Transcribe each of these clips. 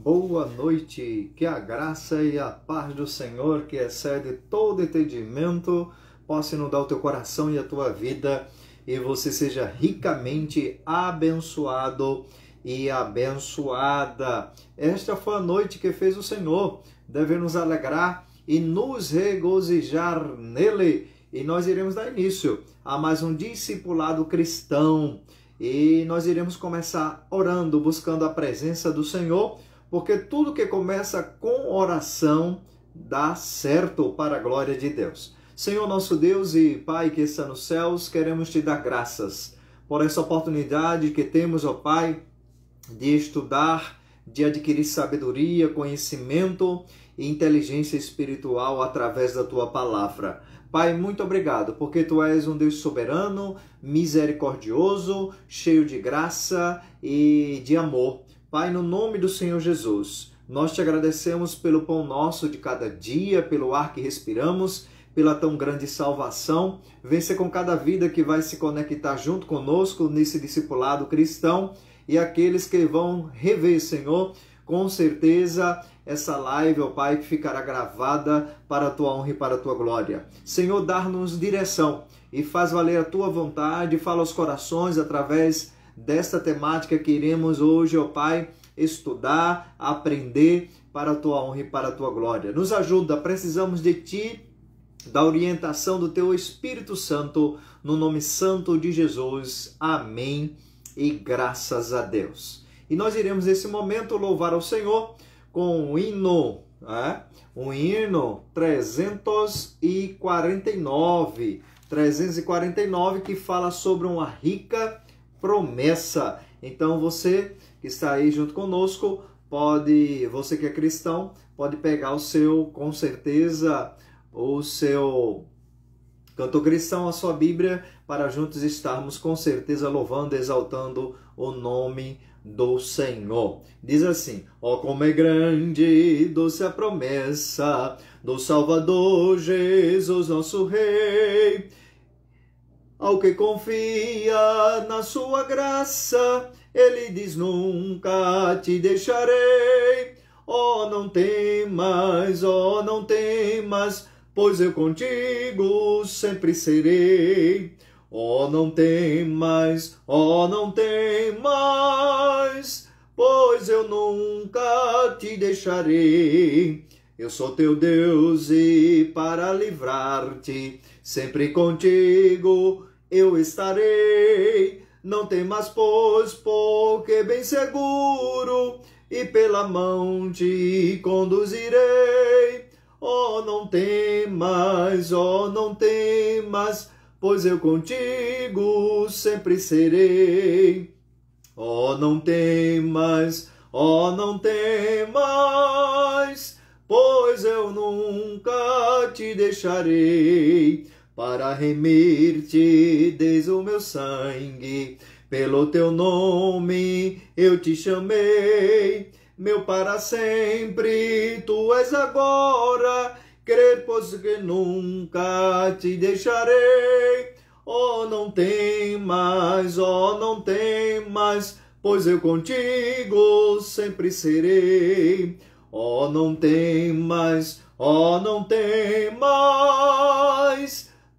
Boa noite, que a graça e a paz do Senhor, que excede todo entendimento, possa inundar o teu coração e a tua vida, e você seja ricamente abençoado e abençoada. Esta foi a noite que fez o Senhor, devemos nos alegrar e nos regozijar nele, e nós iremos dar início a mais um discipulado cristão, e nós iremos começar orando, buscando a presença do Senhor, porque tudo que começa com oração dá certo para a glória de Deus. Senhor nosso Deus e Pai que está nos céus, queremos te dar graças por essa oportunidade que temos, ó Pai, de estudar, de adquirir sabedoria, conhecimento e inteligência espiritual através da tua palavra. Pai, muito obrigado, porque tu és um Deus soberano, misericordioso, cheio de graça e de amor. Pai, no nome do Senhor Jesus, nós te agradecemos pelo pão nosso de cada dia, pelo ar que respiramos, pela tão grande salvação. Vença com cada vida que vai se conectar junto conosco nesse discipulado cristão e aqueles que vão rever, Senhor, com certeza essa live, ó Pai, que ficará gravada para a tua honra e para a tua glória. Senhor, dá-nos direção e faz valer a tua vontade, fala aos corações através desta temática que iremos hoje, ó Pai, estudar, aprender para a tua honra e para a tua glória. Nos ajuda, precisamos de Ti, da orientação do Teu Espírito Santo, no nome santo de Jesus. Amém e graças a Deus. E nós iremos nesse momento louvar ao Senhor com um hino 349, que fala sobre uma rica promessa. Então você que está aí junto conosco, você que é cristão, pode pegar com certeza, o seu canto cristão, a sua Bíblia, para juntos estarmos com certeza louvando, exaltando o nome do Senhor. Diz assim: ó, como é grande e doce a promessa do Salvador Jesus, nosso Rei. Ao que confia na sua graça, ele diz: nunca te deixarei. Oh, não temas, pois eu contigo sempre serei. Oh, não temas, pois eu nunca te deixarei. Eu sou teu Deus e para livrar-te, sempre contigo eu estarei. Não temas, pois, porque bem seguro e pela mão te conduzirei. Oh, não temas, pois eu contigo sempre serei. Oh, não temas, pois eu nunca te deixarei. Para remir-te desde o meu sangue, pelo teu nome eu te chamei. Meu para sempre tu és agora, crer, pois que nunca te deixarei. Oh, não temas, pois eu contigo sempre serei. Oh, não temas,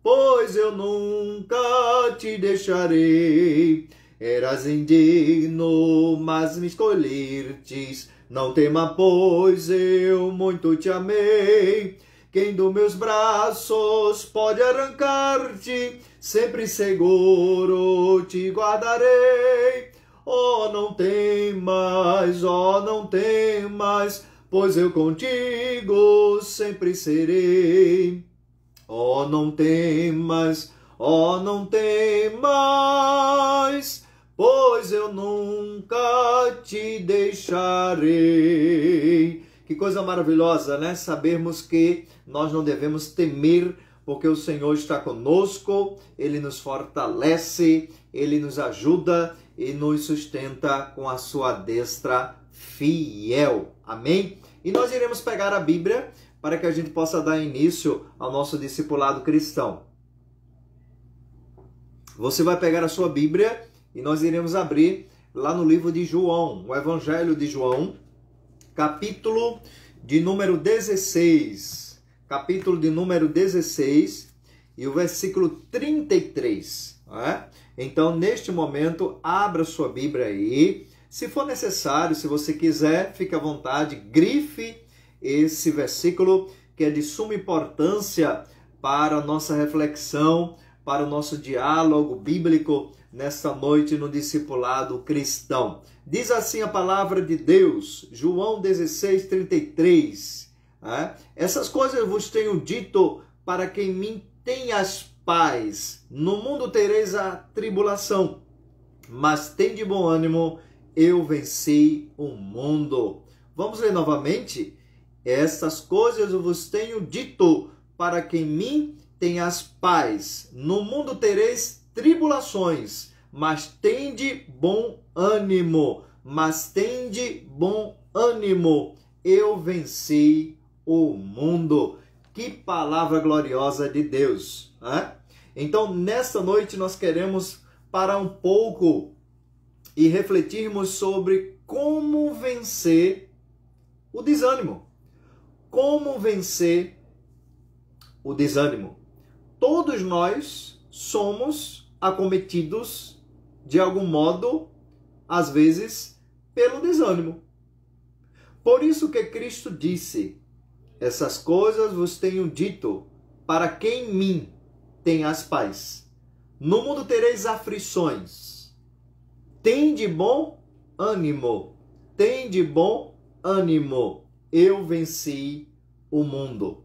pois eu nunca te deixarei. Eras indigno, mas me escolhertes. Não tema, pois eu muito te amei. Quem dos meus braços pode arrancar-te? Sempre seguro te guardarei. Oh, não temas, pois eu contigo sempre serei. Oh, não temas, pois eu nunca te deixarei. Que coisa maravilhosa, né? Sabermos que nós não devemos temer, porque o Senhor está conosco, Ele nos fortalece, Ele nos ajuda e nos sustenta com a sua destra fiel. Amém? E nós iremos pegar a Bíblia para que a gente possa dar início ao nosso discipulado cristão. Você vai pegar a sua Bíblia e nós iremos abrir lá no livro de João, o Evangelho de João, capítulo de número 16. Capítulo de número 16 e o versículo 33. Né? Então, neste momento, abra sua Bíblia aí. Se for necessário, se você quiser, fique à vontade, grife esse versículo que é de suma importância para a nossa reflexão, para o nosso diálogo bíblico nesta noite no discipulado cristão. Diz assim a palavra de Deus, João 16, 33. Essas coisas vos tenho dito para que em mim tenhas paz. No mundo tereis a tribulação, mas tende bom ânimo, eu venci o mundo. Vamos ler novamente? Essas coisas eu vos tenho dito para que em mim tenhas paz. No mundo tereis tribulações, mas tende bom ânimo. Mas tende bom ânimo. Eu venci o mundo. Que palavra gloriosa de Deus. Né? Então, nesta noite nós queremos parar um pouco e refletirmos sobre como vencer o desânimo. Como vencer o desânimo? Todos nós somos acometidos de algum modo, às vezes, pelo desânimo. Por isso que Cristo disse: essas coisas vos tenho dito, para que em mim tenhas paz. No mundo tereis aflições. Tende bom ânimo. Tende bom ânimo. Eu venci o mundo.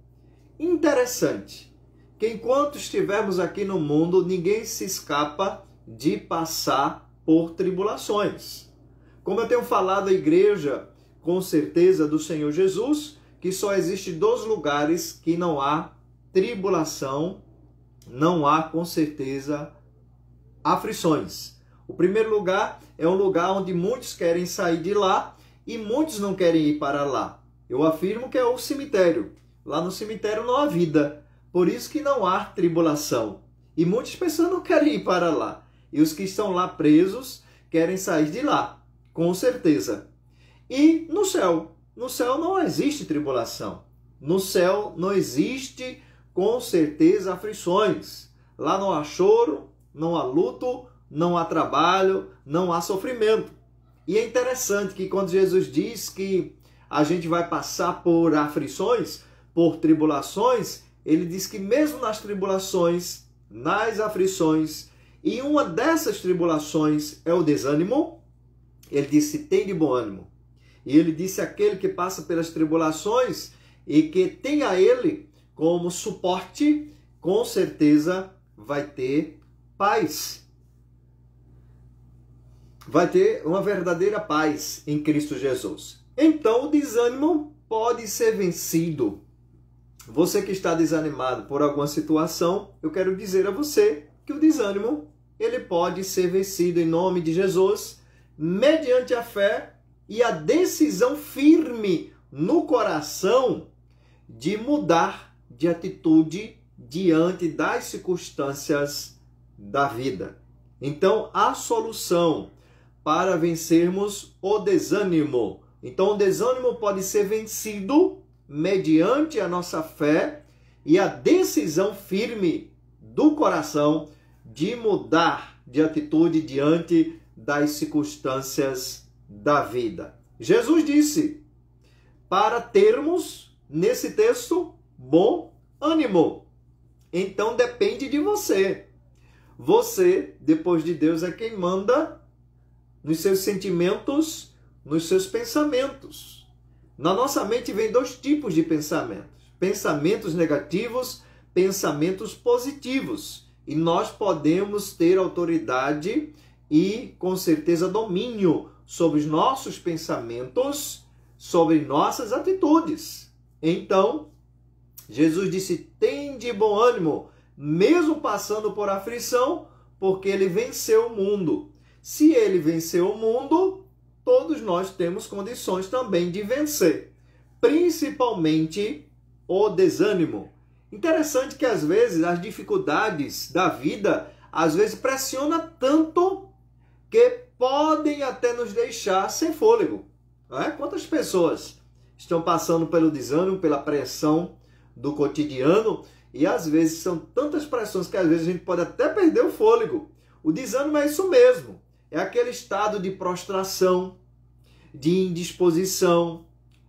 Interessante que enquanto estivermos aqui no mundo, ninguém se escapa de passar por tribulações. Como eu tenho falado à igreja, com certeza, do Senhor Jesus, que só existe 2 lugares que não há tribulação, não há, com certeza, aflições. O primeiro lugar é um lugar onde muitos querem sair de lá e muitos não querem ir para lá. Eu afirmo que é o cemitério. Lá no cemitério não há vida. Por isso que não há tribulação. E muitas pessoas não querem ir para lá. E os que estão lá presos querem sair de lá. Com certeza. E no céu? No céu não existe tribulação. No céu não existe, com certeza, aflições. Lá não há choro, não há luto, não há trabalho, não há sofrimento. E é interessante que quando Jesus diz que a gente vai passar por aflições, por tribulações, ele diz que mesmo nas tribulações, nas aflições, e uma dessas tribulações é o desânimo, ele disse: tem de bom ânimo. E ele disse: aquele que passa pelas tribulações e que tem a ele como suporte, com certeza vai ter paz. Vai ter uma verdadeira paz em Cristo Jesus. Então, o desânimo pode ser vencido. Você que está desanimado por alguma situação, eu quero dizer a você que o desânimo ele pode ser vencido em nome de Jesus, mediante a fé e a decisão firme no coração de mudar de atitude diante das circunstâncias da vida. Então, a solução para vencermos o desânimo. Então, o desânimo pode ser vencido mediante a nossa fé e a decisão firme do coração de mudar de atitude diante das circunstâncias da vida. Jesus disse para termos, nesse texto, bom ânimo. Então, depende de você. Você, depois de Deus, é quem manda nos seus sentimentos, nos seus pensamentos. Na nossa mente vem 2 tipos de pensamentos. Pensamentos negativos, pensamentos positivos. E nós podemos ter autoridade e, com certeza, domínio sobre os nossos pensamentos, sobre nossas atitudes. Então, Jesus disse: tende bom ânimo, mesmo passando por aflição, porque ele venceu o mundo. Se ele venceu o mundo, todos nós temos condições também de vencer, principalmente o desânimo. Interessante que às vezes as dificuldades da vida às vezes pressiona tanto que podem até nos deixar sem fôlego. Não é? Quantas pessoas estão passando pelo desânimo, pela pressão do cotidiano, e às vezes são tantas pressões que às vezes a gente pode até perder o fôlego. O desânimo é isso mesmo, é aquele estado de prostração, de indisposição,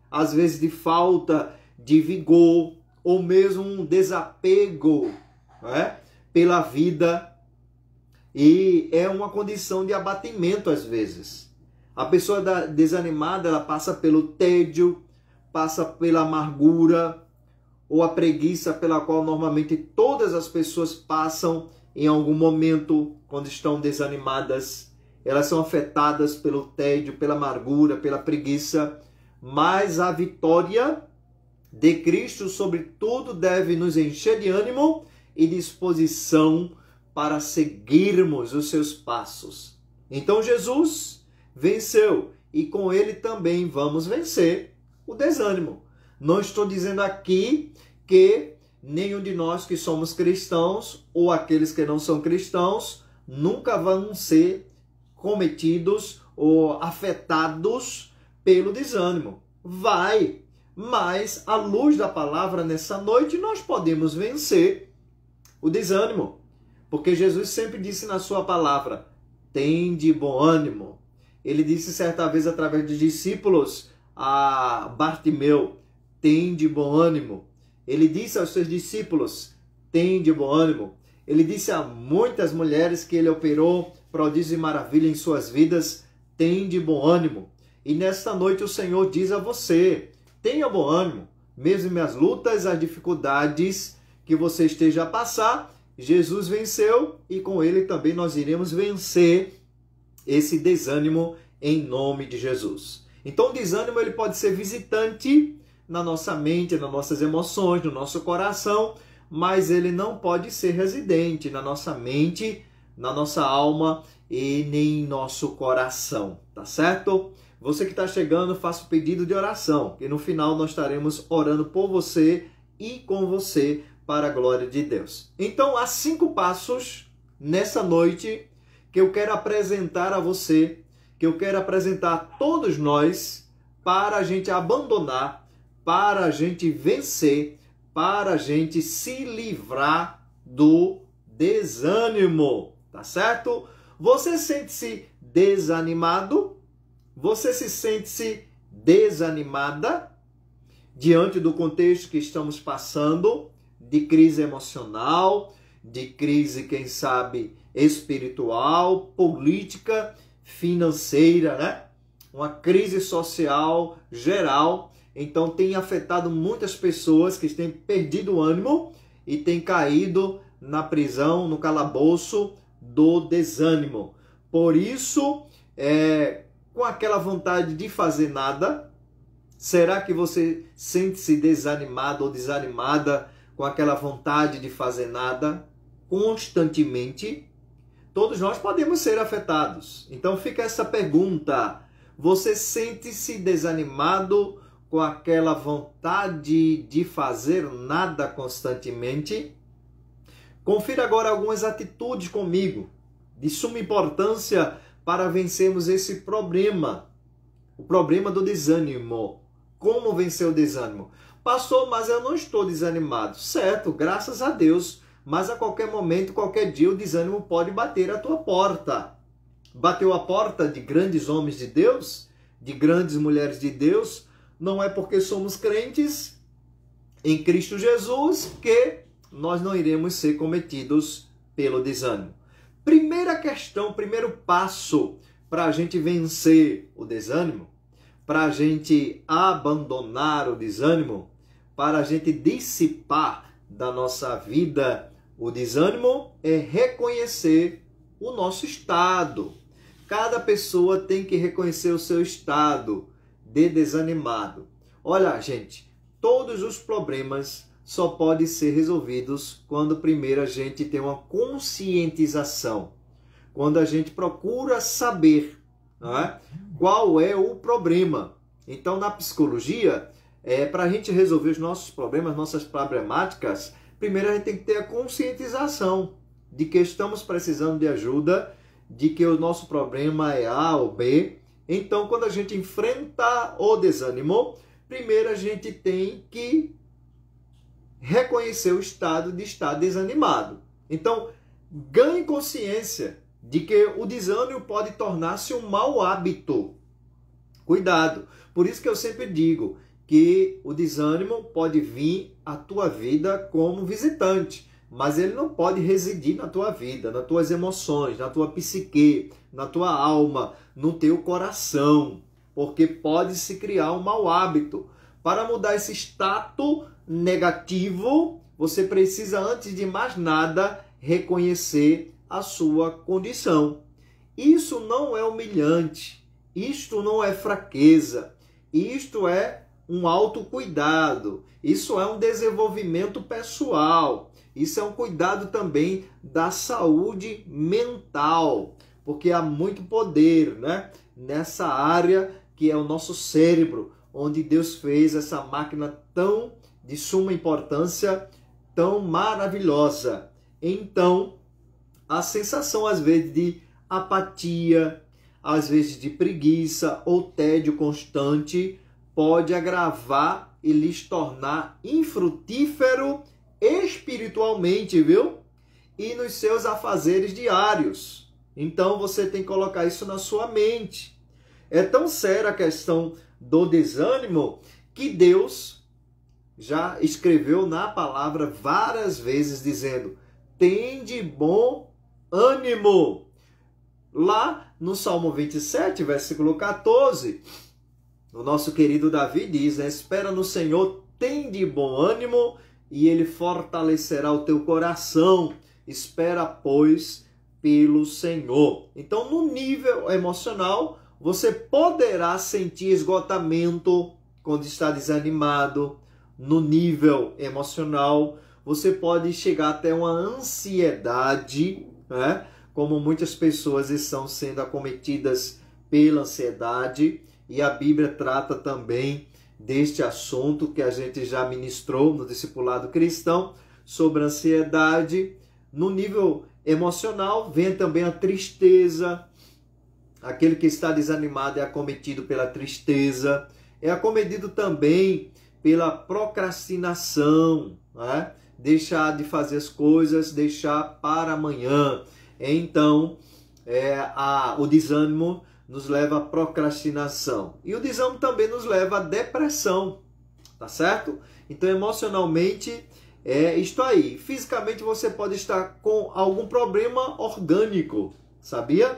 às vezes de falta de vigor, ou mesmo um desapego, né, pela vida, e é uma condição de abatimento às vezes. A pessoa desanimada, ela passa pelo tédio, passa pela amargura, ou a preguiça pela qual normalmente todas as pessoas passam em algum momento quando estão desanimadas. Elas são afetadas pelo tédio, pela amargura, pela preguiça, mas a vitória de Cristo sobre tudo deve nos encher de ânimo e disposição para seguirmos os seus passos. Então Jesus venceu e com ele também vamos vencer o desânimo. Não estou dizendo aqui que nenhum de nós que somos cristãos ou aqueles que não são cristãos nunca vão ser cometidos ou afetados pelo desânimo. Vai, mas à luz da palavra nessa noite nós podemos vencer o desânimo. Porque Jesus sempre disse na sua palavra, tende bom ânimo. Ele disse certa vez através dos discípulos a Bartimeu, tende bom ânimo. Ele disse aos seus discípulos, tende bom ânimo. Ele disse a muitas mulheres que ele operou prodígio e maravilha em suas vidas, tende bom ânimo. E nesta noite o Senhor diz a você, tenha bom ânimo. Mesmo as lutas, as dificuldades que você esteja a passar, Jesus venceu e com ele também nós iremos vencer esse desânimo em nome de Jesus. Então o desânimo ele pode ser visitante na nossa mente, nas nossas emoções, no nosso coração, mas ele não pode ser residente na nossa mente, na nossa alma e nem em nosso coração, tá certo? Você que está chegando, faça o pedido de oração, e no final nós estaremos orando por você e com você para a glória de Deus. Então, há 5 passos nessa noite que eu quero apresentar a você, que eu quero apresentar a todos nós para a gente abandonar, para a gente vencer, para a gente se livrar do desânimo, tá certo? Você sente-se desanimado? Você se sente-se desanimada diante do contexto que estamos passando, de crise emocional, de crise, quem sabe, espiritual, política, financeira, né? Uma crise social geral. Então tem afetado muitas pessoas que têm perdido o ânimo e têm caído na prisão, no calabouço do desânimo. Por isso, com aquela vontade de fazer nada, será que você sente-se desanimado ou desanimada com aquela vontade de fazer nada constantemente? Todos nós podemos ser afetados. Então fica essa pergunta. Você sente-se desanimado com aquela vontade de fazer nada constantemente? Confira agora algumas atitudes comigo, de suma importância para vencermos esse problema, o problema do desânimo. Como vencer o desânimo? Pastor, mas eu não estou desanimado. Certo, graças a Deus, mas a qualquer momento, qualquer dia, o desânimo pode bater a tua porta. Bateu a porta de grandes homens de Deus, de grandes mulheres de Deus. Não é porque somos crentes em Cristo Jesus que nós não iremos ser cometidos pelo desânimo. Primeira questão, primeiro passo para a gente vencer o desânimo, para a gente abandonar o desânimo, para a gente dissipar da nossa vida o desânimo, é reconhecer o nosso estado. Cada pessoa tem que reconhecer o seu estado de desanimado. Olha, gente, todos os problemas só podem ser resolvidos quando primeiro a gente tem uma conscientização. Quando a gente procura saber, não é, qual é o problema. Então, na psicologia, para a gente resolver os nossos problemas, nossas problemáticas, primeiro a gente tem que ter a conscientização de que estamos precisando de ajuda, de que o nosso problema é A ou B. Então, quando a gente enfrenta o desânimo, primeiro a gente tem que reconhecer o estado de estar desanimado. Então, ganhe consciência de que o desânimo pode tornar-se um mau hábito. Cuidado. Por isso que eu sempre digo que o desânimo pode vir à tua vida como visitante, mas ele não pode residir na tua vida, nas tuas emoções, na tua psique, na tua alma, no teu coração, porque pode se criar um mau hábito. Para mudar esse status negativo, você precisa, antes de mais nada, reconhecer a sua condição. Isso não é humilhante, isto não é fraqueza, isto é um autocuidado, isso é um desenvolvimento pessoal, isso é um cuidado também da saúde mental, porque há muito poder, né, nessa área que é o nosso cérebro, onde Deus fez essa máquina tão de suma importância, tão maravilhosa. Então, a sensação às vezes de apatia, às vezes de preguiça ou tédio constante pode agravar e lhes tornar infrutífero espiritualmente, viu? E nos seus afazeres diários. Então você tem que colocar isso na sua mente. É tão séria a questão do desânimo que Deus já escreveu na palavra várias vezes dizendo: tende bom ânimo. Lá no Salmo 27, versículo 14, o nosso querido Davi diz, né, espera no Senhor, tende bom ânimo e ele fortalecerá o teu coração. Espera, pois, pelo Senhor. Então, no nível emocional, você poderá sentir esgotamento quando está desanimado. No nível emocional, você pode chegar até uma ansiedade, né? Como muitas pessoas estão sendo acometidas pela ansiedade. E a Bíblia trata também deste assunto que a gente já ministrou no discipulado cristão, sobre a ansiedade. No nível emocional, vem também a tristeza. Aquele que está desanimado é acometido pela tristeza. É acometido também pela procrastinação, né? Deixar de fazer as coisas, deixar para amanhã. Então, o desânimo nos leva à procrastinação. E o desânimo também nos leva à depressão, tá certo? Então, emocionalmente, é isto aí. Fisicamente, você pode estar com algum problema orgânico, sabia?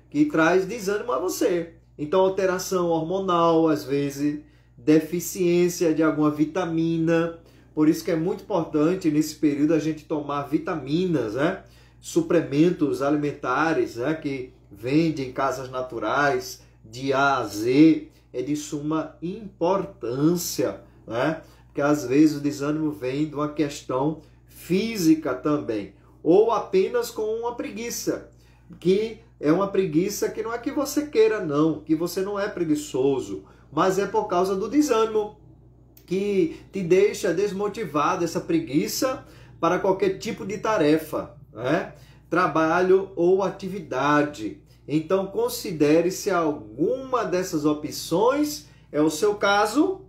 Que traz desânimo a você. Então, alteração hormonal, às vezes, deficiência de alguma vitamina. Por isso que é muito importante, nesse período, a gente tomar vitaminas, né? Suplementos alimentares, né? Que vende em casas naturais, de A a Z, é de suma importância, né? Porque às vezes o desânimo vem de uma questão física também, ou apenas com uma preguiça, que é uma preguiça que não é que você queira não, que você não é preguiçoso, mas é por causa do desânimo, que te deixa desmotivado, essa preguiça para qualquer tipo de tarefa, né? Trabalho ou atividade. Então, considere se alguma dessas opções é o seu caso,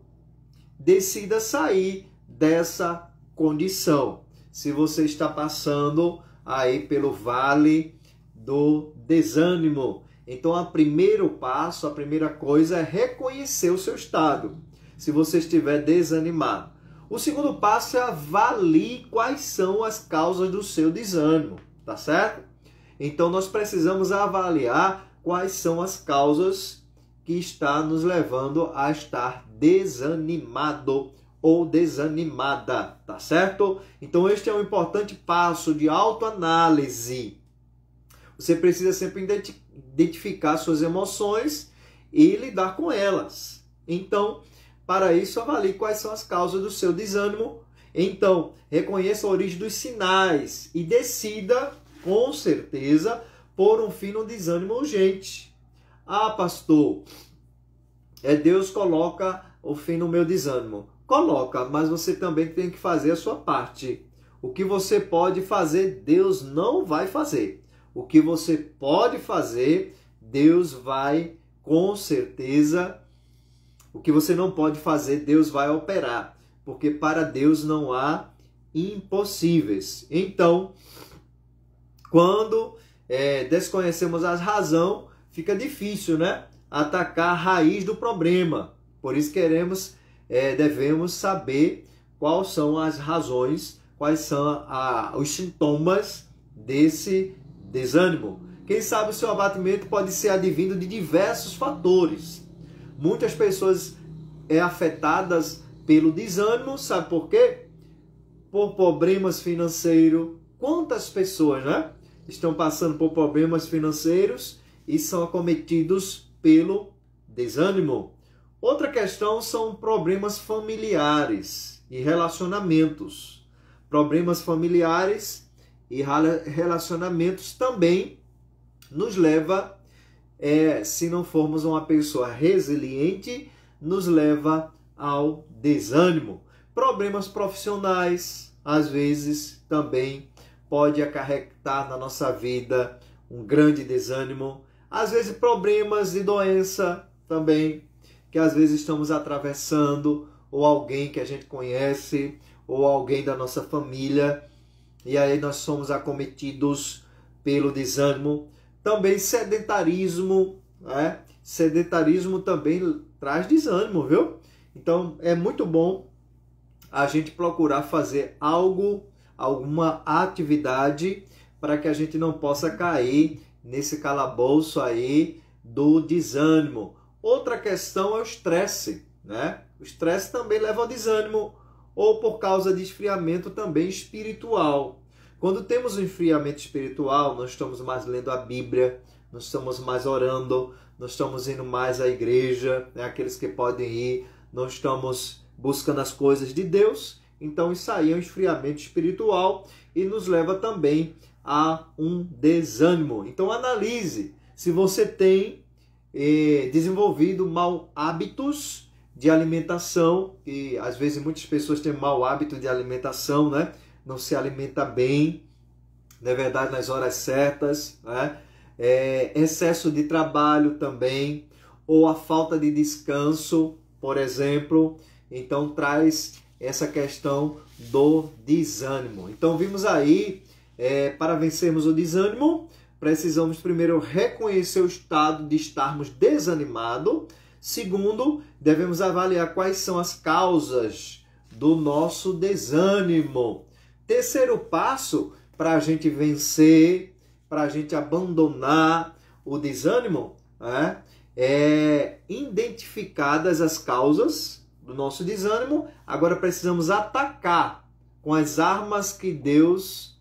decida sair dessa condição. Se você está passando aí pelo vale do desânimo, então o primeiro passo, a primeira coisa é reconhecer o seu estado, se você estiver desanimado. O segundo passo é avalie quais são as causas do seu desânimo. Tá certo? Então nós precisamos avaliar quais são as causas que estão nos levando a estar desanimado ou desanimada, tá certo? Então este é um importante passo de autoanálise. Você precisa sempre identificar suas emoções e lidar com elas. Então, para isso, avalie quais são as causas do seu desânimo. Então, reconheça a origem dos sinais e decida, com certeza, pôr um fim no desânimo urgente. Ah, pastor, Deus coloca o fim no meu desânimo. Coloca, mas você também tem que fazer a sua parte. O que você pode fazer, Deus não vai fazer. O que você pode fazer, Deus vai, com certeza, O que você não pode fazer, Deus vai operar, porque para Deus não há impossíveis. Então, quando desconhecemos a razão, fica difícil, né? Atacar a raiz do problema. Por isso devemos saber quais são as razões, quais são os sintomas desse desânimo. Quem sabe o seu abatimento pode ser advindo de diversos fatores. Muitas pessoas afetadas pelo desânimo, sabe por quê? Por problemas financeiros. Quantas pessoas, né, estão passando por problemas financeiros e são acometidos pelo desânimo? Outra questão são problemas familiares e relacionamentos. Problemas familiares e relacionamentos também nos leva, se não formos uma pessoa resiliente, nos leva ao desânimo. Problemas profissionais, às vezes, também pode acarretar na nossa vida um grande desânimo. Às vezes, problemas de doença também, que às vezes estamos atravessando, ou alguém que a gente conhece, ou alguém da nossa família, e aí nós somos acometidos pelo desânimo. Também sedentarismo, né? Sedentarismo também traz desânimo, viu? Então é muito bom a gente procurar fazer alguma atividade para que a gente não possa cair nesse calabouço aí do desânimo. Outra questão é o estresse, né? O estresse também leva ao desânimo, ou por causa de esfriamento também espiritual. Quando temos um esfriamento espiritual, nós estamos mais lendo a Bíblia, nós estamos mais orando, nós estamos indo mais à igreja, né? Aqueles que podem ir, nós estamos buscando as coisas de Deus. Então isso aí é um esfriamento espiritual e nos leva também a um desânimo. Então analise se você tem desenvolvido mau hábitos de alimentação, e às vezes muitas pessoas têm mau hábito de alimentação, né? Não se alimenta bem, na verdade, nas horas certas, né? Excesso de trabalho também, ou a falta de descanso, por exemplo, então traz essa questão do desânimo. Então vimos aí, para vencermos o desânimo, precisamos primeiro reconhecer o estado de estarmos desanimados. Segundo, devemos avaliar quais são as causas do nosso desânimo. Terceiro passo para a gente vencer, para a gente abandonar o desânimo, é identificadas as causas do nosso desânimo. Agora precisamos atacar com as armas que Deus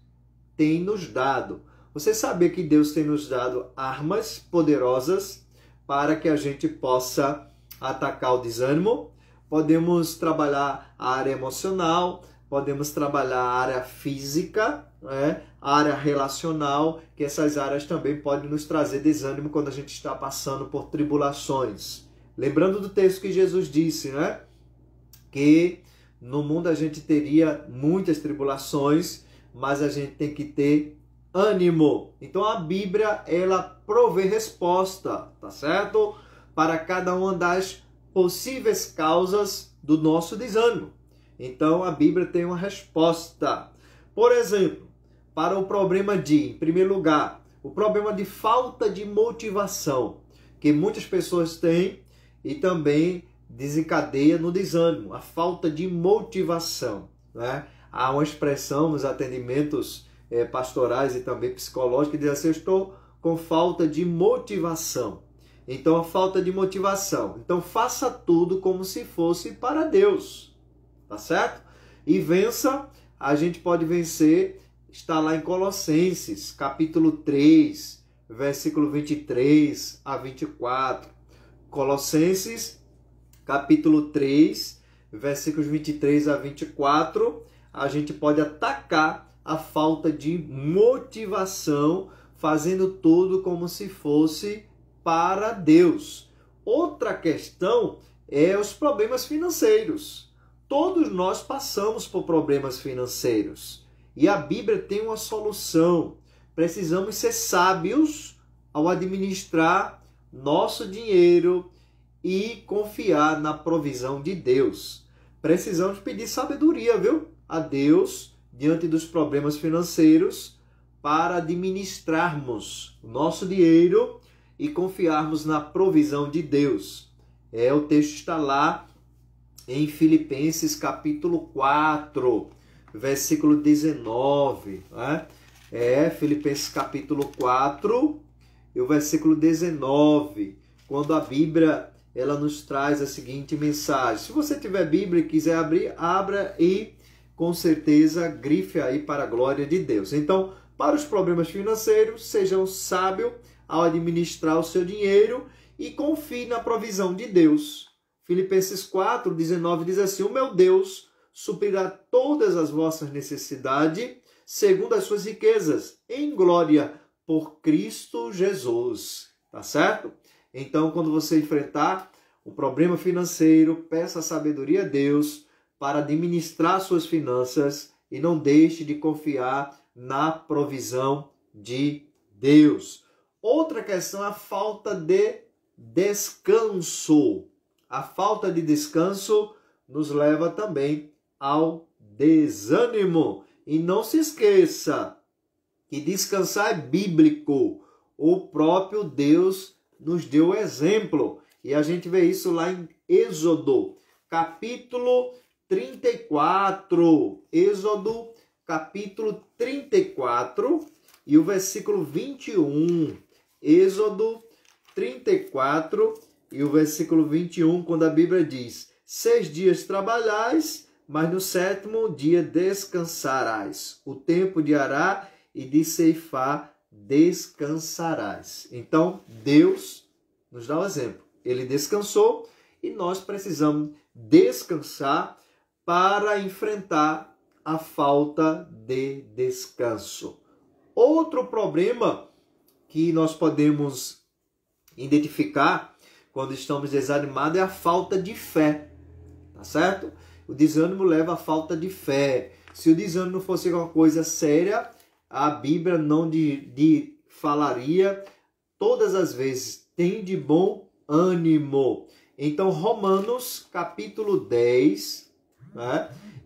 tem nos dado. Você sabia que Deus tem nos dado armas poderosas para que a gente possa atacar o desânimo? Podemos trabalhar a área emocional, podemos trabalhar a área física, a área relacional, que essas áreas também podem nos trazer desânimo quando a gente está passando por tribulações. Lembrando do texto que Jesus disse, né? Que no mundo a gente teria muitas tribulações, mas a gente tem que ter ânimo. Então a Bíblia, ela provê resposta, tá certo? Para cada uma das possíveis causas do nosso desânimo. Então a Bíblia tem uma resposta. Por exemplo, para o problema em primeiro lugar, o problema de falta de motivação, que muitas pessoas têm e também desencadeia no desânimo, a falta de motivação, né? Há uma expressão nos atendimentos pastorais e também psicológicos que diz assim: eu estou com falta de motivação. Então, a falta de motivação. Então, faça tudo como se fosse para Deus, tá certo? E vença, a gente pode vencer, está lá em Colossenses, capítulo 3, versículo 23 a 24. Colossenses, capítulo 3, versículos 23 a 24, a gente pode atacar a falta de motivação, fazendo tudo como se fosse para Deus. Outra questão é os problemas financeiros. Todos nós passamos por problemas financeiros e a Bíblia tem uma solução. Precisamos ser sábios ao administrar nosso dinheiro e confiar na provisão de Deus. Precisamos pedir sabedoria, viu? A Deus diante dos problemas financeiros para administrarmos o nosso dinheiro e confiarmos na provisão de Deus. O texto está lá em Filipenses capítulo 4, versículo 19. Filipenses capítulo 4 e o versículo 19, quando a Bíblia ela nos traz a seguinte mensagem. Se você tiver Bíblia e quiser abrir, abra e com certeza grife aí para a glória de Deus. Então, para os problemas financeiros, sejam sábios ao administrar o seu dinheiro e confie na provisão de Deus. Filipenses 4, 19 diz assim: o meu Deus suprirá todas as vossas necessidades, segundo as suas riquezas, em glória, por Cristo Jesus. Tá certo? Então, quando você enfrentar um problema financeiro, peça sabedoria a Deus para administrar suas finanças e não deixe de confiar na provisão de Deus. Outra questão é a falta de descanso. A falta de descanso nos leva também ao desânimo. E não se esqueça que descansar é bíblico. O próprio Deus nos deu o exemplo. E a gente vê isso lá em Êxodo, capítulo 34. Êxodo, capítulo 34 e o versículo 21. Êxodo 34 e o versículo 21, quando a Bíblia diz: 6 dias trabalhais, mas no 7º dia descansarás. O tempo de arar e de ceifar descansarás. Então, Deus nos dá o exemplo. Ele descansou e nós precisamos descansar para enfrentar a falta de descanso. Outro problema que nós podemos identificar quando estamos desanimados é a falta de fé. Tá certo? O desânimo leva à falta de fé. Se o desânimo fosse uma coisa séria, a Bíblia não falaria todas as vezes: tem de bom ânimo. Então, Romanos capítulo 10,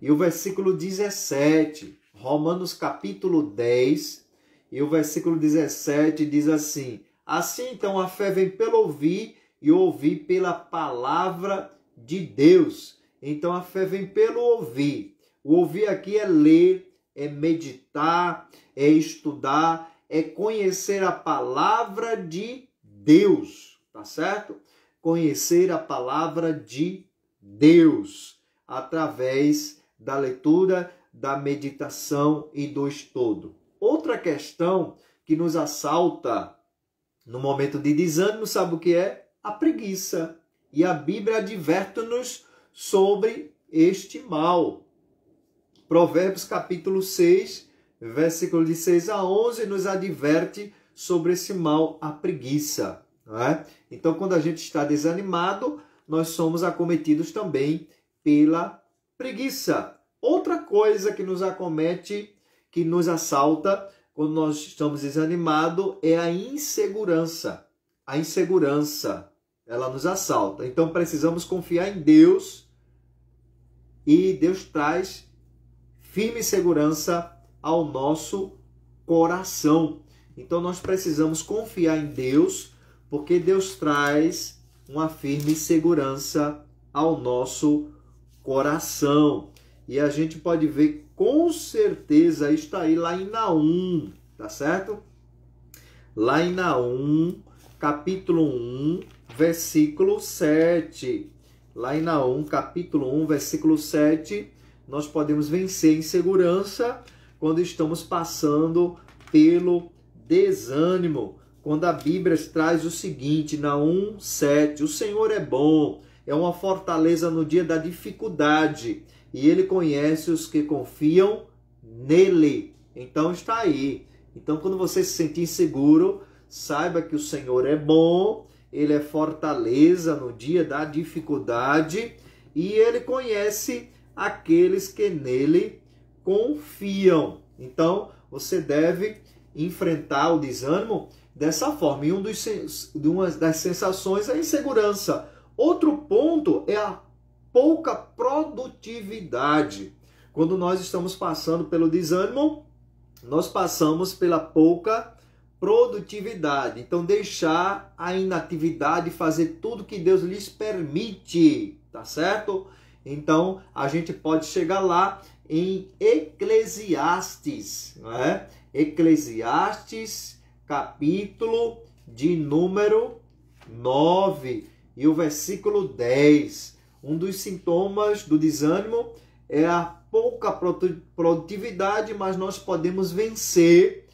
e o versículo 17. Romanos capítulo 10 e o versículo 17 diz assim: assim então a fé vem pelo ouvir e ouvir pela palavra de Deus. Então a fé vem pelo ouvir. O ouvir aqui é ler, é meditar, é estudar, é conhecer a palavra de Deus, tá certo? Conhecer a palavra de Deus através da leitura, da meditação e do estudo. Outra questão que nos assalta no momento de desânimo, sabe o que é? A preguiça. E a Bíblia adverte-nos sobre este mal. Provérbios capítulo 6, versículo de 6 a 11, nos adverte sobre esse mal, a preguiça. Não é? Então, quando a gente está desanimado, nós somos acometidos também pela preguiça. Outra coisa que nos acomete, que nos assalta quando nós estamos desanimados, é a insegurança. A insegurança, ela nos assalta. Então, precisamos confiar em Deus e Deus traz firme segurança ao nosso coração. Então, nós precisamos confiar em Deus, porque Deus traz uma firme segurança ao nosso coração. E a gente pode ver com certeza, está aí lá em Naum, tá certo? Lá em Naum, capítulo 1, versículo 7. Lá em Naum, capítulo 1, versículo 7, nós podemos vencer em segurança quando estamos passando pelo desânimo. Quando a Bíblia traz o seguinte, Naum 7, o Senhor é bom, é uma fortaleza no dia da dificuldade, e Ele conhece os que confiam nele. Então está aí. Então quando você se sentir inseguro, saiba que o Senhor é bom, Ele é fortaleza no dia da dificuldade, e Ele conhece aqueles que nele confiam. Então você deve enfrentar o desânimo dessa forma. E uma das sensações é a insegurança. Outro ponto é a pouca produtividade. Quando nós estamos passando pelo desânimo, nós passamos pela pouca produtividade. Então, deixar a inatividade fazer tudo que Deus lhes permite, tá certo? Então, a gente pode chegar lá em Eclesiastes, não é? Eclesiastes, capítulo de número 9 e o versículo 10. Um dos sintomas do desânimo é a pouca produtividade, mas nós podemos vencer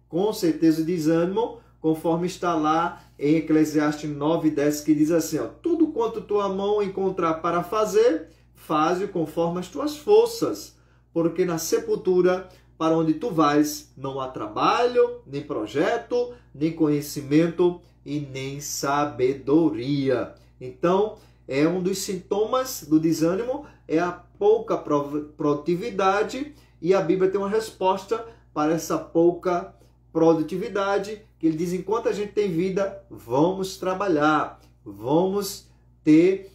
com certeza o desânimo, conforme está lá em Eclesiastes 9:10, que diz assim, ó, tudo quanto tua mão encontrar para fazer, faze-o conforme as tuas forças, porque na sepultura para onde tu vais não há trabalho, nem projeto, nem conhecimento e nem sabedoria. Então, é um dos sintomas do desânimo, é a pouca produtividade, e a Bíblia tem uma resposta para essa pouca produtividade, que ele diz, enquanto a gente tem vida, vamos trabalhar, vamos ter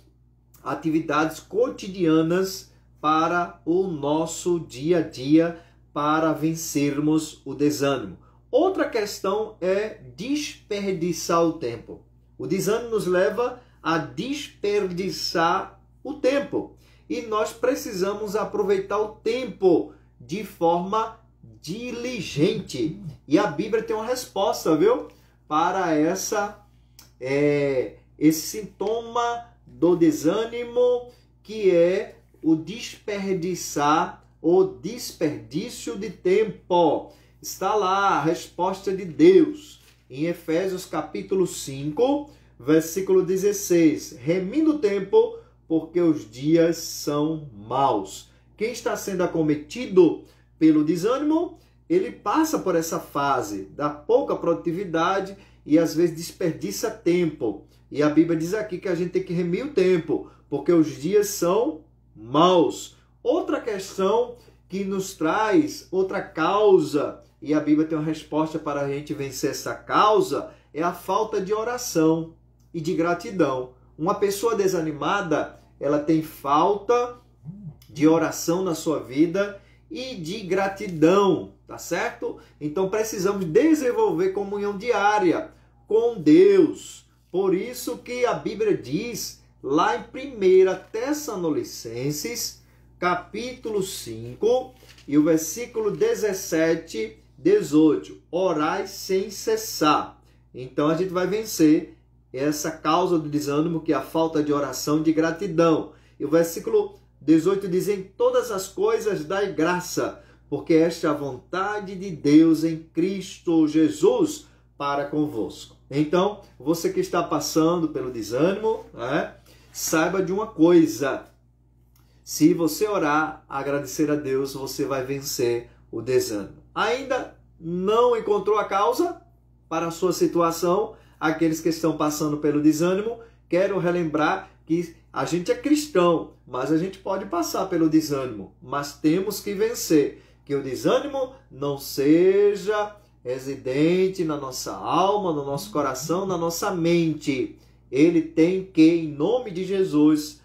atividades cotidianas para o nosso dia a dia, para vencermos o desânimo. Outra questão é desperdiçar o tempo. O desânimo nos leva a desperdiçar o tempo. E nós precisamos aproveitar o tempo de forma diligente. E a Bíblia tem uma resposta, viu? Para esse sintoma do desânimo, que é o desperdiçar, o desperdício de tempo. Está lá a resposta de Deus em Efésios capítulo 5, versículo 16. Remindo o tempo, porque os dias são maus. Quem está sendo acometido pelo desânimo, ele passa por essa fase da pouca produtividade e às vezes desperdiça tempo. E a Bíblia diz aqui que a gente tem que remir o tempo, porque os dias são maus. Outra questão que nos traz outra causa, e a Bíblia tem uma resposta para a gente vencer essa causa, é a falta de oração e de gratidão. Uma pessoa desanimada, ela tem falta de oração na sua vida e de gratidão, tá certo? Então precisamos desenvolver comunhão diária com Deus. Por isso que a Bíblia diz lá em 1 Tessalonicenses, capítulo 5, e o versículo 17, 18. Orai sem cessar. Então a gente vai vencer essa causa do desânimo, que é a falta de oração e de gratidão. E o versículo 18 diz, em todas as coisas dai graça, porque esta é a vontade de Deus em Cristo Jesus para convosco. Então, você que está passando pelo desânimo, saiba de uma coisa: se você orar, agradecer a Deus, você vai vencer o desânimo. Ainda não encontrou a causa para a sua situação? Aqueles que estão passando pelo desânimo, quero relembrar que a gente é cristão, mas a gente pode passar pelo desânimo, mas temos que vencer. Que o desânimo não seja residente na nossa alma, no nosso coração, na nossa mente. Ele tem que, em nome de Jesus,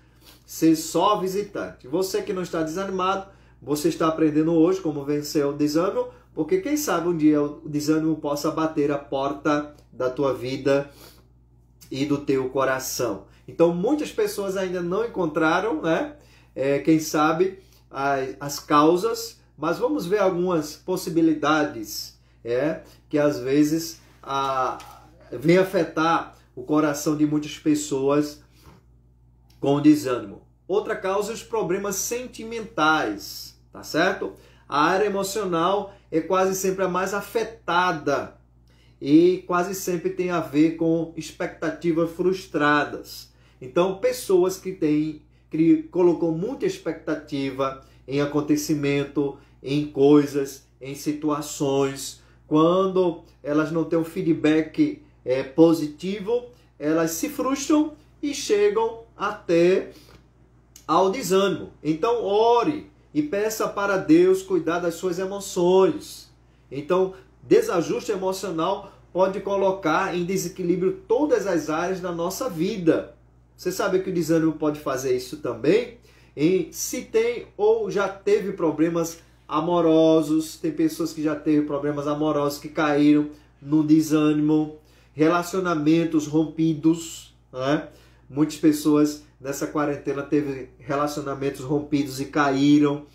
ser só visitante. Você que não está desanimado, você está aprendendo hoje como vencer o desânimo, porque quem sabe um dia o desânimo possa bater a porta da tua vida e do teu coração. Então, muitas pessoas ainda não encontraram, quem sabe, as causas, mas vamos ver algumas possibilidades que às vezes vem afetar o coração de muitas pessoas com desânimo. Outra causa é os problemas sentimentais, tá certo? A área emocional é quase sempre a mais afetada e quase sempre tem a ver com expectativas frustradas. Então, pessoas que colocam muita expectativa em acontecimento, em coisas, em situações, quando elas não têm um feedback positivo, elas se frustram e chegam até ao desânimo. Então, ore e peça para Deus cuidar das suas emoções. Então, desajuste emocional pode colocar em desequilíbrio todas as áreas da nossa vida, Você sabe que o desânimo pode fazer isso também? E se tem ou já teve problemas amorosos, tem pessoas que já teve problemas amorosos que caíram no desânimo, relacionamentos rompidos, né? Muitas pessoas nessa quarentena teve relacionamentos rompidos e caíram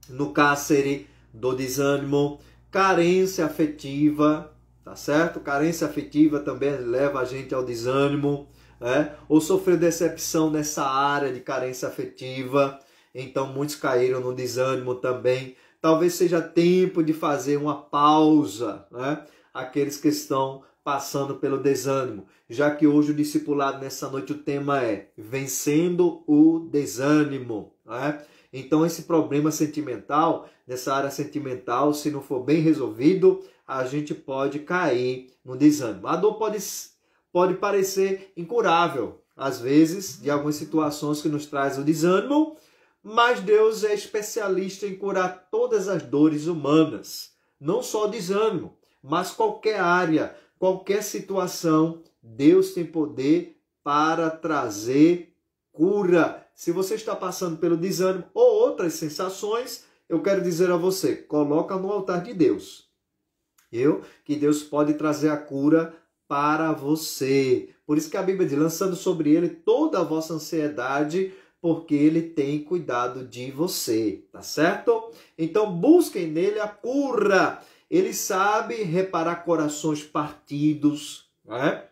no cárcere do desânimo, carência afetiva, tá certo? Carência afetiva também leva a gente ao desânimo, né? Ou sofreu decepção nessa área de carência afetiva, então muitos caíram no desânimo também. Talvez seja tempo de fazer uma pausa, né? Aqueles que estão passando pelo desânimo, já que hoje o discipulado nessa noite o tema é vencendo o desânimo, né? Então esse problema sentimental, nessa área sentimental, se não for bem resolvido, a gente pode cair no desânimo. A dor pode parecer incurável, às vezes, de algumas situações que nos traz o desânimo, mas Deus é especialista em curar todas as dores humanas, não só o desânimo, mas qualquer área, qualquer situação, Deus tem poder para trazer cura. Se você está passando pelo desânimo ou outras sensações, eu quero dizer a você, coloca no altar de Deus. Que Deus pode trazer a cura para você. Por isso que a Bíblia diz, lançando sobre ele toda a vossa ansiedade, porque ele tem cuidado de você, tá certo? Então busquem nele a cura. Ele sabe reparar corações partidos, né?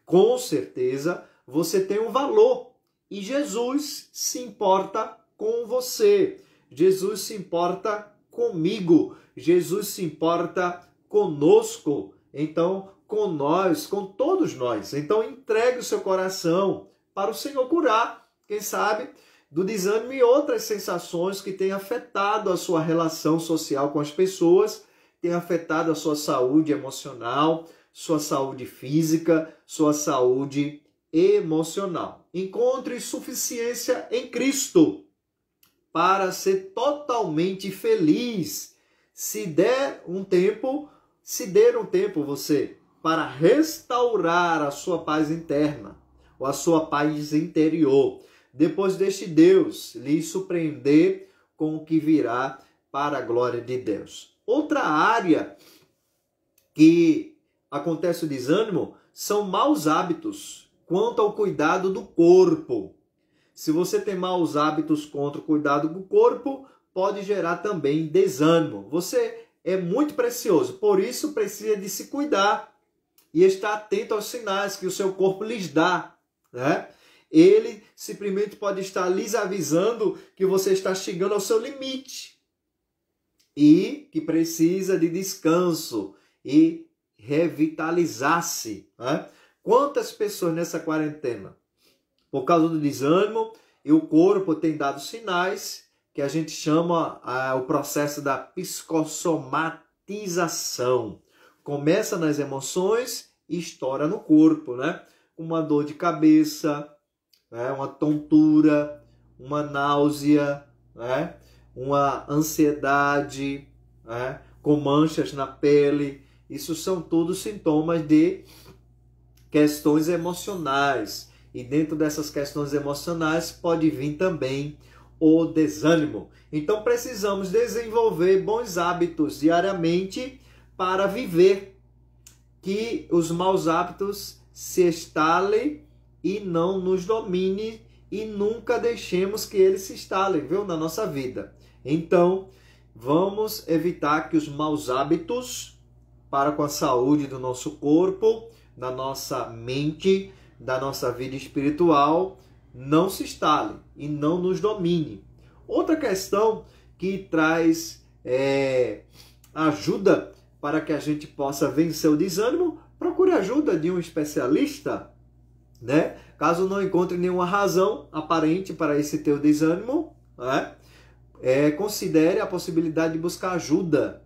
Com certeza você tem um valor e Jesus se importa com você. Jesus se importa comigo. Jesus se importa conosco. Então, com nós, com todos nós. Então, entregue o seu coração para o Senhor curar, quem sabe, do desânimo e outras sensações que têm afetado a sua relação social com as pessoas, têm afetado a sua saúde emocional, sua saúde física, sua saúde emocional. Encontre suficiência em Cristo para ser totalmente feliz. Se der um tempo você para restaurar a sua paz interna ou a sua paz interior, depois deixe Deus lhe surpreender com o que virá para a glória de Deus. Outra área que acontece o desânimo são maus hábitos quanto ao cuidado do corpo. Se você tem maus hábitos contra o cuidado do corpo, pode gerar também desânimo. Você é muito precioso, por isso precisa de se cuidar e estar atento aos sinais que o seu corpo lhes dá, né? Ele simplesmente pode estar lhes avisando que você está chegando ao seu limite e que precisa de descanso e revitalizar-se, né? Quantas pessoas nessa quarentena, por causa do desânimo, e o corpo tem dado sinais que a gente chama o processo da psicossomatização. Começa nas emoções e estoura no corpo, né? Uma dor de cabeça, né? Uma tontura, uma náusea, né? Uma ansiedade, né? Com manchas na pele. Isso são todos sintomas de questões emocionais. E dentro dessas questões emocionais pode vir também o desânimo. Então precisamos desenvolver bons hábitos diariamente para viver. Que os maus hábitos se instalem e não nos domine e nunca deixemos que eles se instalem, viu, na nossa vida. Então, vamos evitar que os maus hábitos para com a saúde do nosso corpo, da nossa mente, da nossa vida espiritual, não se instalem e não nos domine. Outra questão que traz ajuda para que a gente possa vencer o desânimo, procure ajuda de um especialista, né? Caso não encontre nenhuma razão aparente para esse teu desânimo, né? Considere a possibilidade de buscar ajuda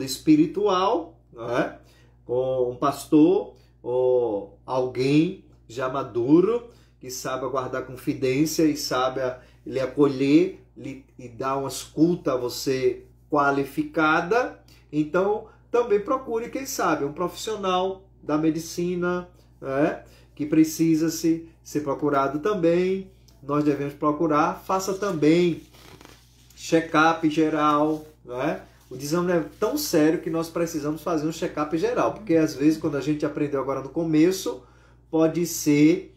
espiritual, né? Com um pastor ou alguém já maduro que sabe aguardar confidência e sabe lhe acolher e dar uma escuta a você qualificada. Então, também procure, quem sabe, um profissional da medicina, né, que precisa se ser procurado também. Nós devemos procurar. Faça também check-up geral, né? O desânimo é tão sério que nós precisamos fazer um check-up geral, porque às vezes, quando a gente aprendeu agora no começo, pode ser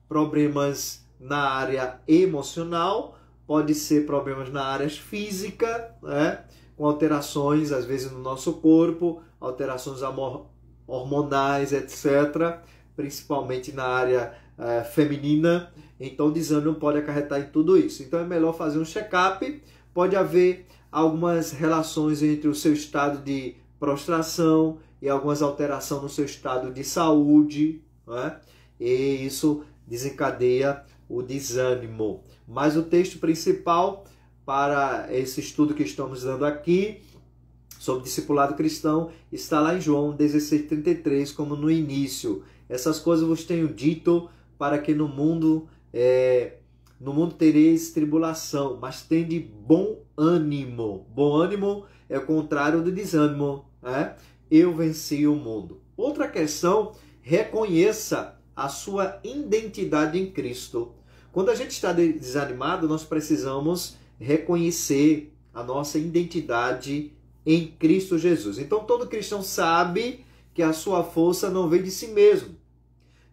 problemas na área emocional, pode ser problemas na área física, né? Com alterações, às vezes, no nosso corpo, alterações hormonais, etc., principalmente na área feminina. Então, o desânimo pode acarretar em tudo isso. Então, é melhor fazer um check-up. Pode haver algumas relações entre o seu estado de prostração e algumas alterações no seu estado de saúde, né? E isso desencadeia o desânimo. Mas o texto principal para esse estudo que estamos dando aqui sobre discipulado cristão está lá em João 16:33, como no início. Essas coisas vos tenho dito para que no mundo tereis tribulação, mas tende bom ânimo. Bom ânimo é o contrário do desânimo, né? Eu venci o mundo. Outra questão, reconheça a sua identidade em Cristo. Quando a gente está desanimado, nós precisamos reconhecer a nossa identidade em Cristo Jesus. Então todo cristão sabe que a sua força não vem de si mesmo,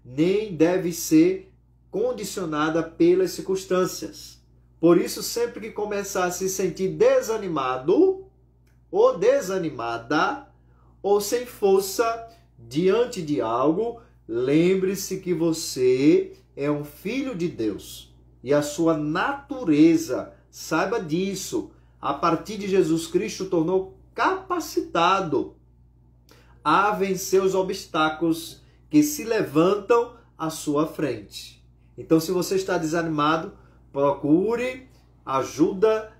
nem deve ser condicionada pelas circunstâncias. Por isso, sempre que começar a se sentir desanimado ou desanimada ou sem força diante de algo, lembre-se que você é um filho de Deus e a sua natureza, saiba disso, a partir de Jesus Cristo tornou capacitado a vencer os obstáculos que se levantam à sua frente. Então, se você está desanimado, procure ajuda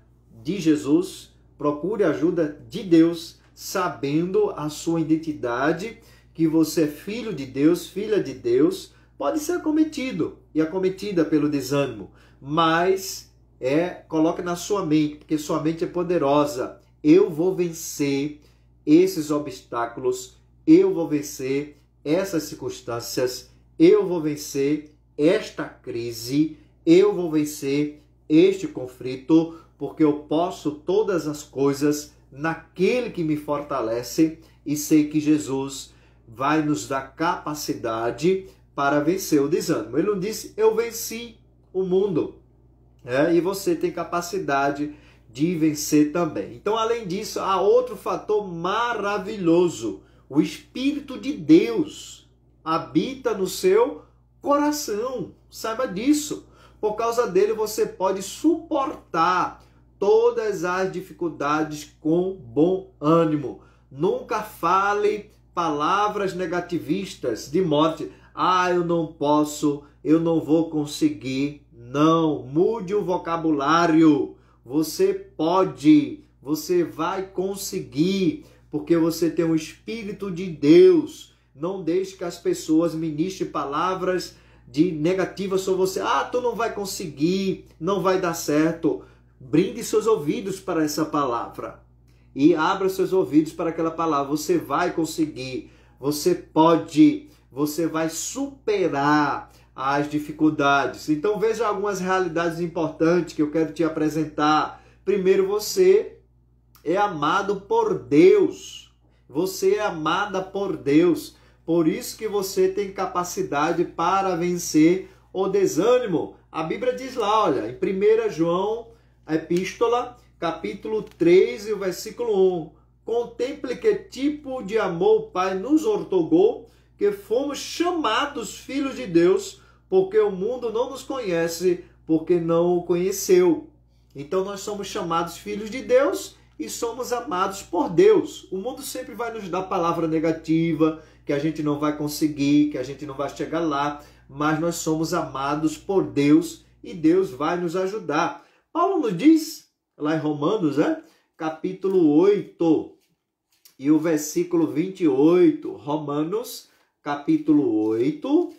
de Jesus, procure ajuda de Deus, sabendo a sua identidade, que você é filho de Deus, filha de Deus, pode ser acometido e acometida pelo desânimo, mas coloque na sua mente, porque sua mente é poderosa. Eu vou vencer esses obstáculos, eu vou vencer essas circunstâncias, eu vou vencer esta crise, eu vou vencer este conflito, porque eu posso todas as coisas naquele que me fortalece, e sei que Jesus vai nos dar capacidade para vencer o desânimo. Ele não disse, eu venci o mundo. E você tem capacidade de vencer também. Então, além disso, há outro fator maravilhoso. O Espírito de Deus habita no seu coração. Saiba disso. Por causa dele, você pode suportar todas as dificuldades com bom ânimo. Nunca fale palavras negativistas de morte. Eu não posso, eu não vou conseguir. Não, mude o vocabulário. Você pode, você vai conseguir, porque você tem o Espírito de Deus. Não deixe que as pessoas ministrem palavras negativas sobre você. Tu não vai conseguir, não vai dar certo. Brinde seus ouvidos para essa palavra e abra seus ouvidos para aquela palavra. Você vai conseguir, você pode, você vai superar as dificuldades. Então veja algumas realidades importantes que eu quero te apresentar. Primeiro, você é amado por Deus. Você é amada por Deus. Por isso que você tem capacidade para vencer o desânimo. A Bíblia diz lá, olha, em 1 João, a epístola, capítulo 3 e o versículo 1. Contemple que tipo de amor o Pai nos outorgou, que fomos chamados filhos de Deus, porque o mundo não nos conhece, porque não o conheceu. Então nós somos chamados filhos de Deus e somos amados por Deus. O mundo sempre vai nos dar palavra negativa, que a gente não vai conseguir, que a gente não vai chegar lá, mas nós somos amados por Deus e Deus vai nos ajudar. Paulo nos diz, lá em Romanos, capítulo 8 e o versículo 28, Romanos, capítulo 8,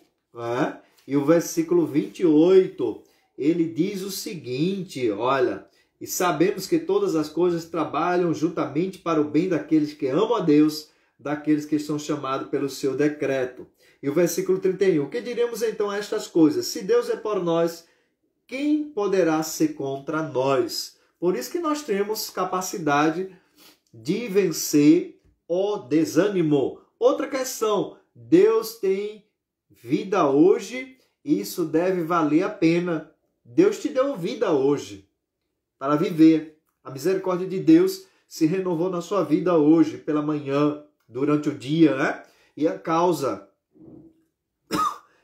e o versículo 28, ele diz o seguinte, olha, e sabemos que todas as coisas trabalham juntamente para o bem daqueles que amam a Deus, daqueles que são chamados pelo seu decreto. E o versículo 31. Que diremos então a estas coisas? Se Deus é por nós, quem poderá ser contra nós? Por isso que nós temos capacidade de vencer o desânimo. Outra questão, Deus tem vida hoje, isso deve valer a pena. Deus te deu vida hoje para viver. A misericórdia de Deus se renovou na sua vida hoje, pela manhã, durante o dia, né? E a causa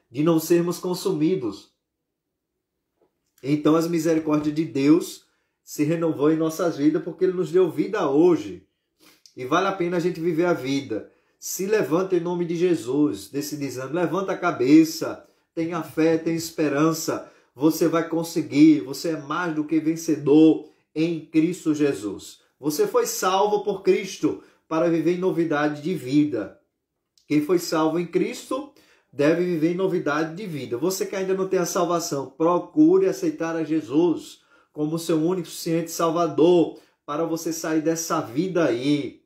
de não sermos consumidos. Então, as misericórdias de Deus se renovou em nossas vidas porque Ele nos deu vida hoje. E vale a pena a gente viver a vida. Se levanta em nome de Jesus, desse desânimo. Levanta a cabeça, tenha fé, tenha esperança. Você vai conseguir, você é mais do que vencedor em Cristo Jesus. Você foi salvo por Cristo para viver em novidade de vida. Quem foi salvo em Cristo deve viver em novidade de vida. Você que ainda não tem a salvação, procure aceitar a Jesus como seu único e suficiente Salvador para você sair dessa vida aí,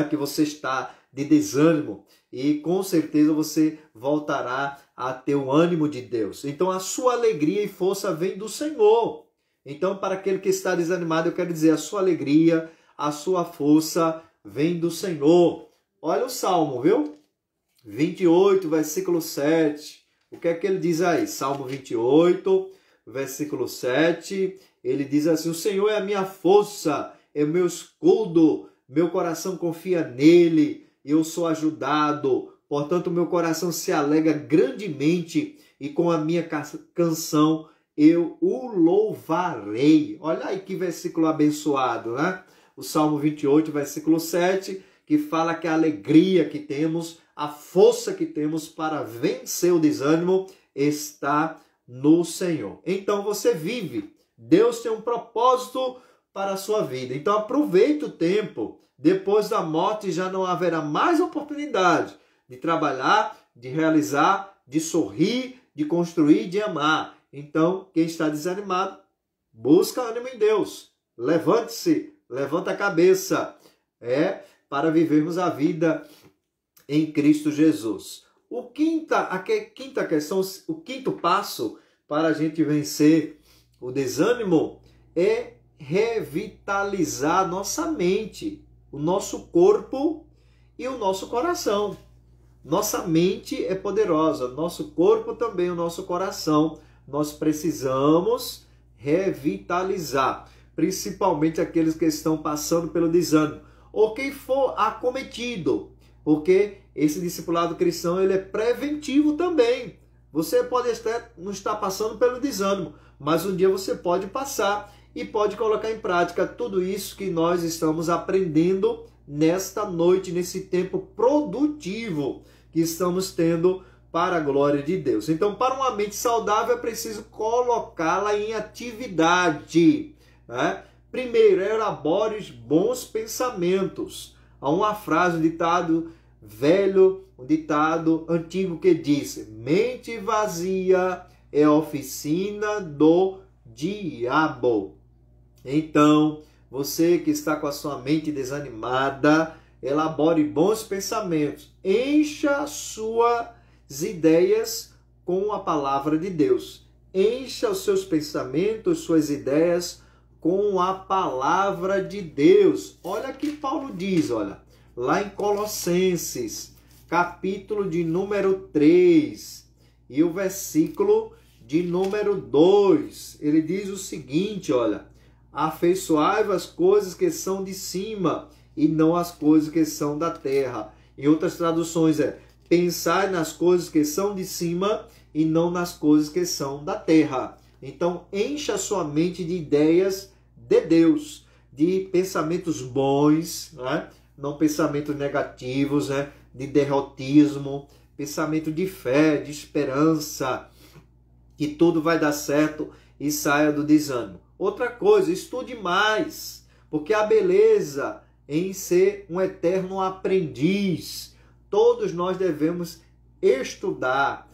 que você está de desânimo, e com certeza você voltará a ter o ânimo de Deus. Então a sua alegria e força vem do Senhor. Então, para aquele que está desanimado, eu quero dizer, a sua alegria, a sua força vem do Senhor. Olha o Salmo, viu? 28, versículo 7. O que é que ele diz aí? Salmo 28, versículo 7. Ele diz assim: o Senhor é a minha força, é o meu escudo, meu coração confia nele, eu sou ajudado. Portanto, meu coração se alegra grandemente e com a minha canção eu o louvarei. Olha aí que versículo abençoado, né? O Salmo 28, versículo 7, que fala que a alegria que temos, a força que temos para vencer o desânimo está no Senhor. Então você vive. Deus tem um propósito para a sua vida. Então aproveite o tempo. Depois da morte já não haverá mais oportunidade de trabalhar, de realizar, de sorrir, de construir, de amar. Então, quem está desanimado, busca ânimo em Deus. Levante-se, levanta a cabeça. Para vivermos a vida em Cristo Jesus. A quinta questão, o quinto passo para a gente vencer o desânimo é revitalizar nossa mente, o nosso corpo e o nosso coração. Nossa mente é poderosa, nosso corpo também, o nosso coração. Nós precisamos revitalizar, principalmente aqueles que estão passando pelo desânimo, ou quem for acometido, porque esse discipulado cristão ele é preventivo também. Você pode não estar passando pelo desânimo, mas um dia você pode passar e pode colocar em prática tudo isso que nós estamos aprendendo nesta noite, nesse tempo produtivo que estamos tendo para a glória de Deus. Então, para uma mente saudável, é preciso colocá-la em atividade, né? Primeiro, elabore bons pensamentos. Há uma frase, um ditado velho, um ditado antigo que diz: mente vazia é oficina do diabo. Então, você que está com a sua mente desanimada, elabore bons pensamentos. Encha suas ideias com a palavra de Deus. Encha os seus pensamentos, suas ideias com a palavra de Deus. Olha que Paulo diz, olha, lá em Colossenses, capítulo de número 3, e o versículo de número 2. Ele diz o seguinte, olha: afeiçoai-vos as coisas que são de cima e não as coisas que são da terra. Em outras traduções pensai nas coisas que são de cima e não nas coisas que são da terra. Então, encha sua mente de ideias de Deus, de pensamentos bons, né? Não pensamentos negativos, né? De derrotismo, pensamento de fé, de esperança, que tudo vai dar certo e saia do desânimo. Outra coisa, estude mais, porque a beleza em ser um eterno aprendiz. Todos nós devemos estudar,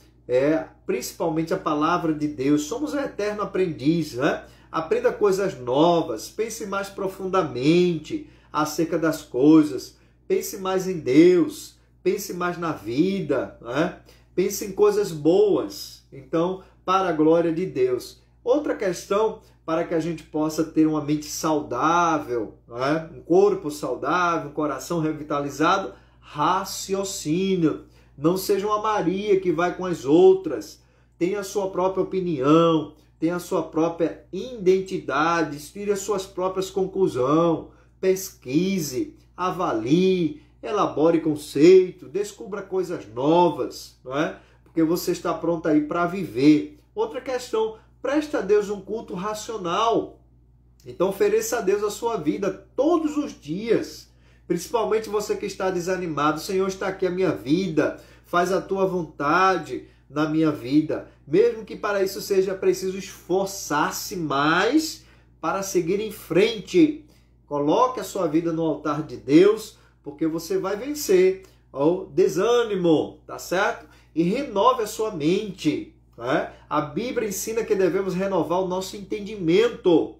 principalmente a palavra de Deus. Somos um eterno aprendiz, né? Aprenda coisas novas, pense mais profundamente acerca das coisas, pense mais em Deus, pense mais na vida, né? pense em coisas boas. Então, para a glória de Deus. Outra questão, para que a gente possa ter uma mente saudável, né? Um corpo saudável, um coração revitalizado, raciocínio. Não seja uma Maria que vai com as outras. Tenha a sua própria opinião, tenha a sua própria identidade, tire as suas próprias conclusões, pesquise, avalie, elabore conceito, descubra coisas novas, não é? Porque você está pronto aí para viver. Outra questão, preste a Deus um culto racional. Então ofereça a Deus a sua vida todos os dias. Principalmente você que está desanimado. Senhor, está aqui a minha vida. Faz a tua vontade na minha vida. Mesmo que para isso seja preciso esforçar-se mais para seguir em frente. Coloque a sua vida no altar de Deus, porque você vai vencer o desânimo, tá certo? E renove a sua mente. Né? A Bíblia ensina que devemos renovar o nosso entendimento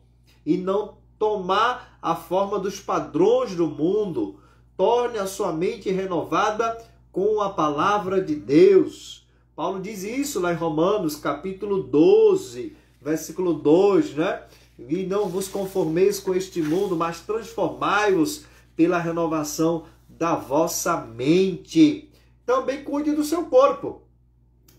e não tomar a forma dos padrões do mundo. Torne a sua mente renovada com a palavra de Deus. Paulo diz isso lá em Romanos, capítulo 12, versículo 2, né? E não vos conformeis com este mundo, mas transformai-vos pela renovação da vossa mente. Também cuide do seu corpo.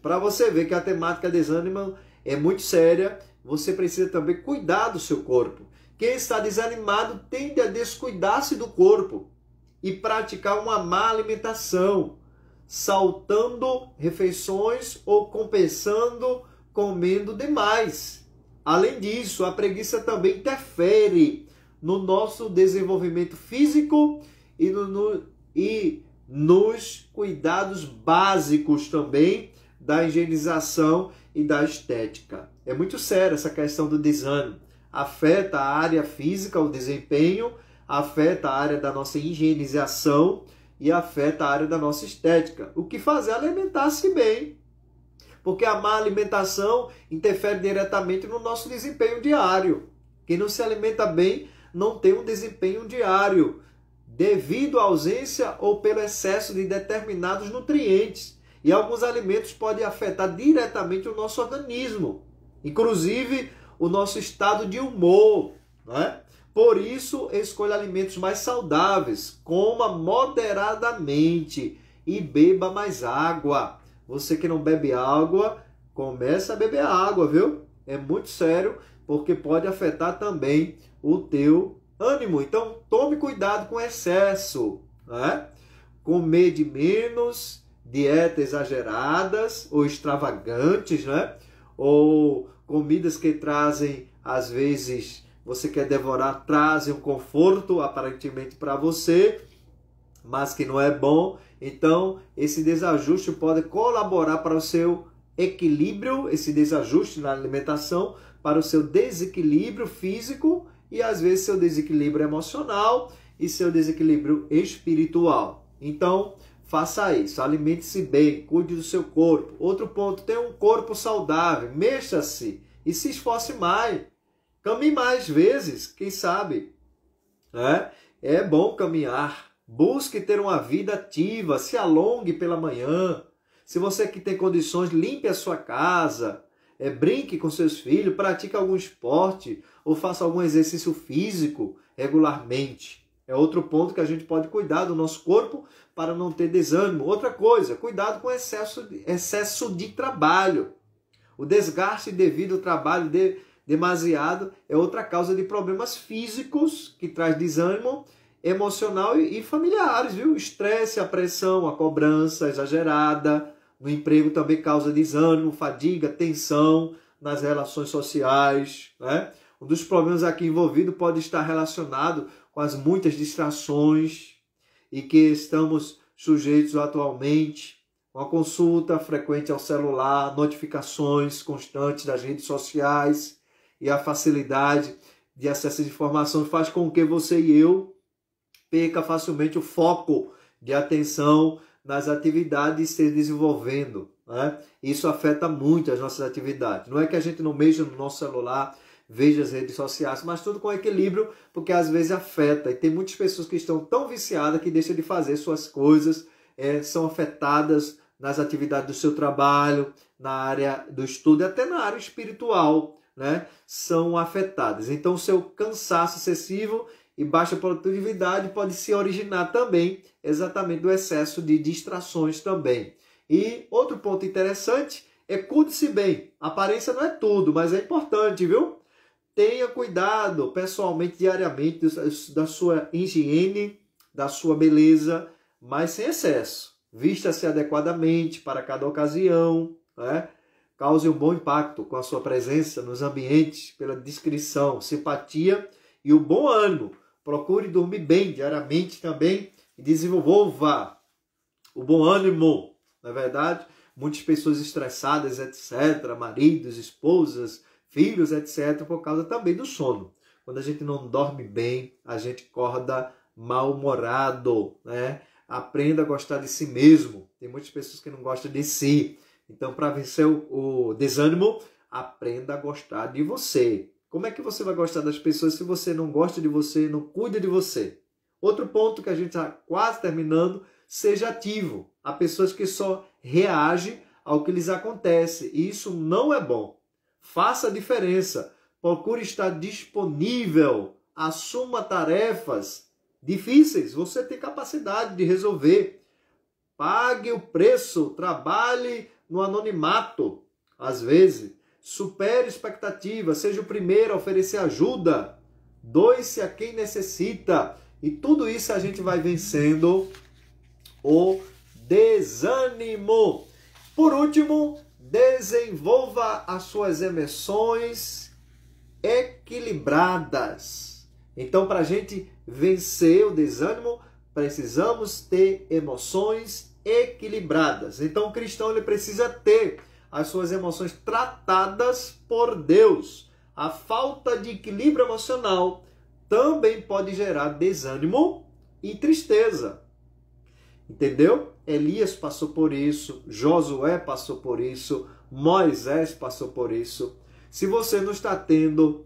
Para você ver que a temática desânimo é muito séria, você precisa também cuidar do seu corpo. Quem está desanimado tende a descuidar-se do corpo e praticar uma má alimentação, saltando refeições ou compensando comendo demais. Além disso, a preguiça também interfere no nosso desenvolvimento físico e nos cuidados básicos também da higienização e da estética. É muito séria essa questão do desânimo. Afeta a área física, o desempenho, afeta a área da nossa higienização e afeta a área da nossa estética. O que fazer é alimentar-se bem, porque a má alimentação interfere diretamente no nosso desempenho diário. Quem não se alimenta bem não tem um desempenho diário, devido à ausência ou pelo excesso de determinados nutrientes. E alguns alimentos podem afetar diretamente o nosso organismo, inclusive o nosso estado de humor, né? Por isso, escolha alimentos mais saudáveis, coma moderadamente e beba mais água. Você que não bebe água, começa a beber água, viu? É muito sério, porque pode afetar também o teu ânimo. Então, tome cuidado com excesso, né? Comer de menos, dietas exageradas ou extravagantes, né? Ou comidas que trazem, às vezes, você quer devorar, trazem um conforto aparentemente para você, mas que não é bom. Então, esse desajuste pode colaborar para o seu equilíbrio, esse desajuste na alimentação, para o seu desequilíbrio físico e, às vezes, seu desequilíbrio emocional e seu desequilíbrio espiritual. Então, faça isso, alimente-se bem, cuide do seu corpo. Outro ponto, tenha um corpo saudável, mexa-se e se esforce mais. Caminhe mais vezes, quem sabe? É bom caminhar. Busque ter uma vida ativa, se alongue pela manhã. Se você que tem condições, limpe a sua casa, brinque com seus filhos, pratique algum esporte ou faça algum exercício físico regularmente. É outro ponto que a gente pode cuidar do nosso corpo para não ter desânimo. Outra coisa, cuidado com excesso de trabalho. O desgaste devido ao trabalho demasiado é outra causa de problemas físicos que traz desânimo emocional e familiares, viu? O estresse, a pressão, a cobrança exagerada no emprego também causa desânimo, fadiga, tensão nas relações sociais, né? Um dos problemas aqui envolvido pode estar relacionado com as muitas distrações e que estamos sujeitos atualmente. Uma consulta frequente ao celular, notificações constantes das redes sociais e a facilidade de acesso à informação faz com que você e eu perca facilmente o foco de atenção nas atividades que esteja desenvolvendo, né? Isso afeta muito as nossas atividades. Não é que a gente não mexa no nosso celular, veja as redes sociais, mas tudo com equilíbrio, porque às vezes afeta. E tem muitas pessoas que estão tão viciadas que deixam de fazer suas coisas, são afetadas nas atividades do seu trabalho, na área do estudo e até na área espiritual, né, são afetadas. Então, o seu cansaço excessivo e baixa produtividade pode se originar também exatamente do excesso de distrações também. E outro ponto interessante é cuide-se bem. A aparência não é tudo, mas é importante, viu? Tenha cuidado pessoalmente, diariamente, da sua higiene, da sua beleza, mas sem excesso. Vista-se adequadamente para cada ocasião, né? Cause um bom impacto com a sua presença nos ambientes, pela discrição, simpatia e o bom ânimo. Procure dormir bem diariamente também e desenvolva o bom ânimo, não é verdade? Muitas pessoas estressadas, etc., maridos, esposas, filhos, etc., por causa também do sono. Quando a gente não dorme bem, a gente acorda mal-humorado, né? Aprenda a gostar de si mesmo. Tem muitas pessoas que não gostam de si. Então, para vencer o desânimo, aprenda a gostar de você. Como é que você vai gostar das pessoas se você não gosta de você, não cuida de você? Outro ponto que a gente está quase terminando, seja ativo. Há pessoas que só reagem ao que lhes acontece e isso não é bom. Faça a diferença. Procure estar disponível. Assuma tarefas difíceis. Você tem capacidade de resolver. Pague o preço. Trabalhe no anonimato. Às vezes, supere expectativas. Seja o primeiro a oferecer ajuda. Doe-se a quem necessita. E tudo isso a gente vai vencendo o desânimo. Por último, desenvolva as suas emoções equilibradas. Então, para a gente vencer o desânimo, precisamos ter emoções equilibradas. Então, o cristão ele precisa ter as suas emoções tratadas por Deus. A falta de equilíbrio emocional também pode gerar desânimo e tristeza. Entendeu? Elias passou por isso, Josué passou por isso, Moisés passou por isso. Se você não está tendo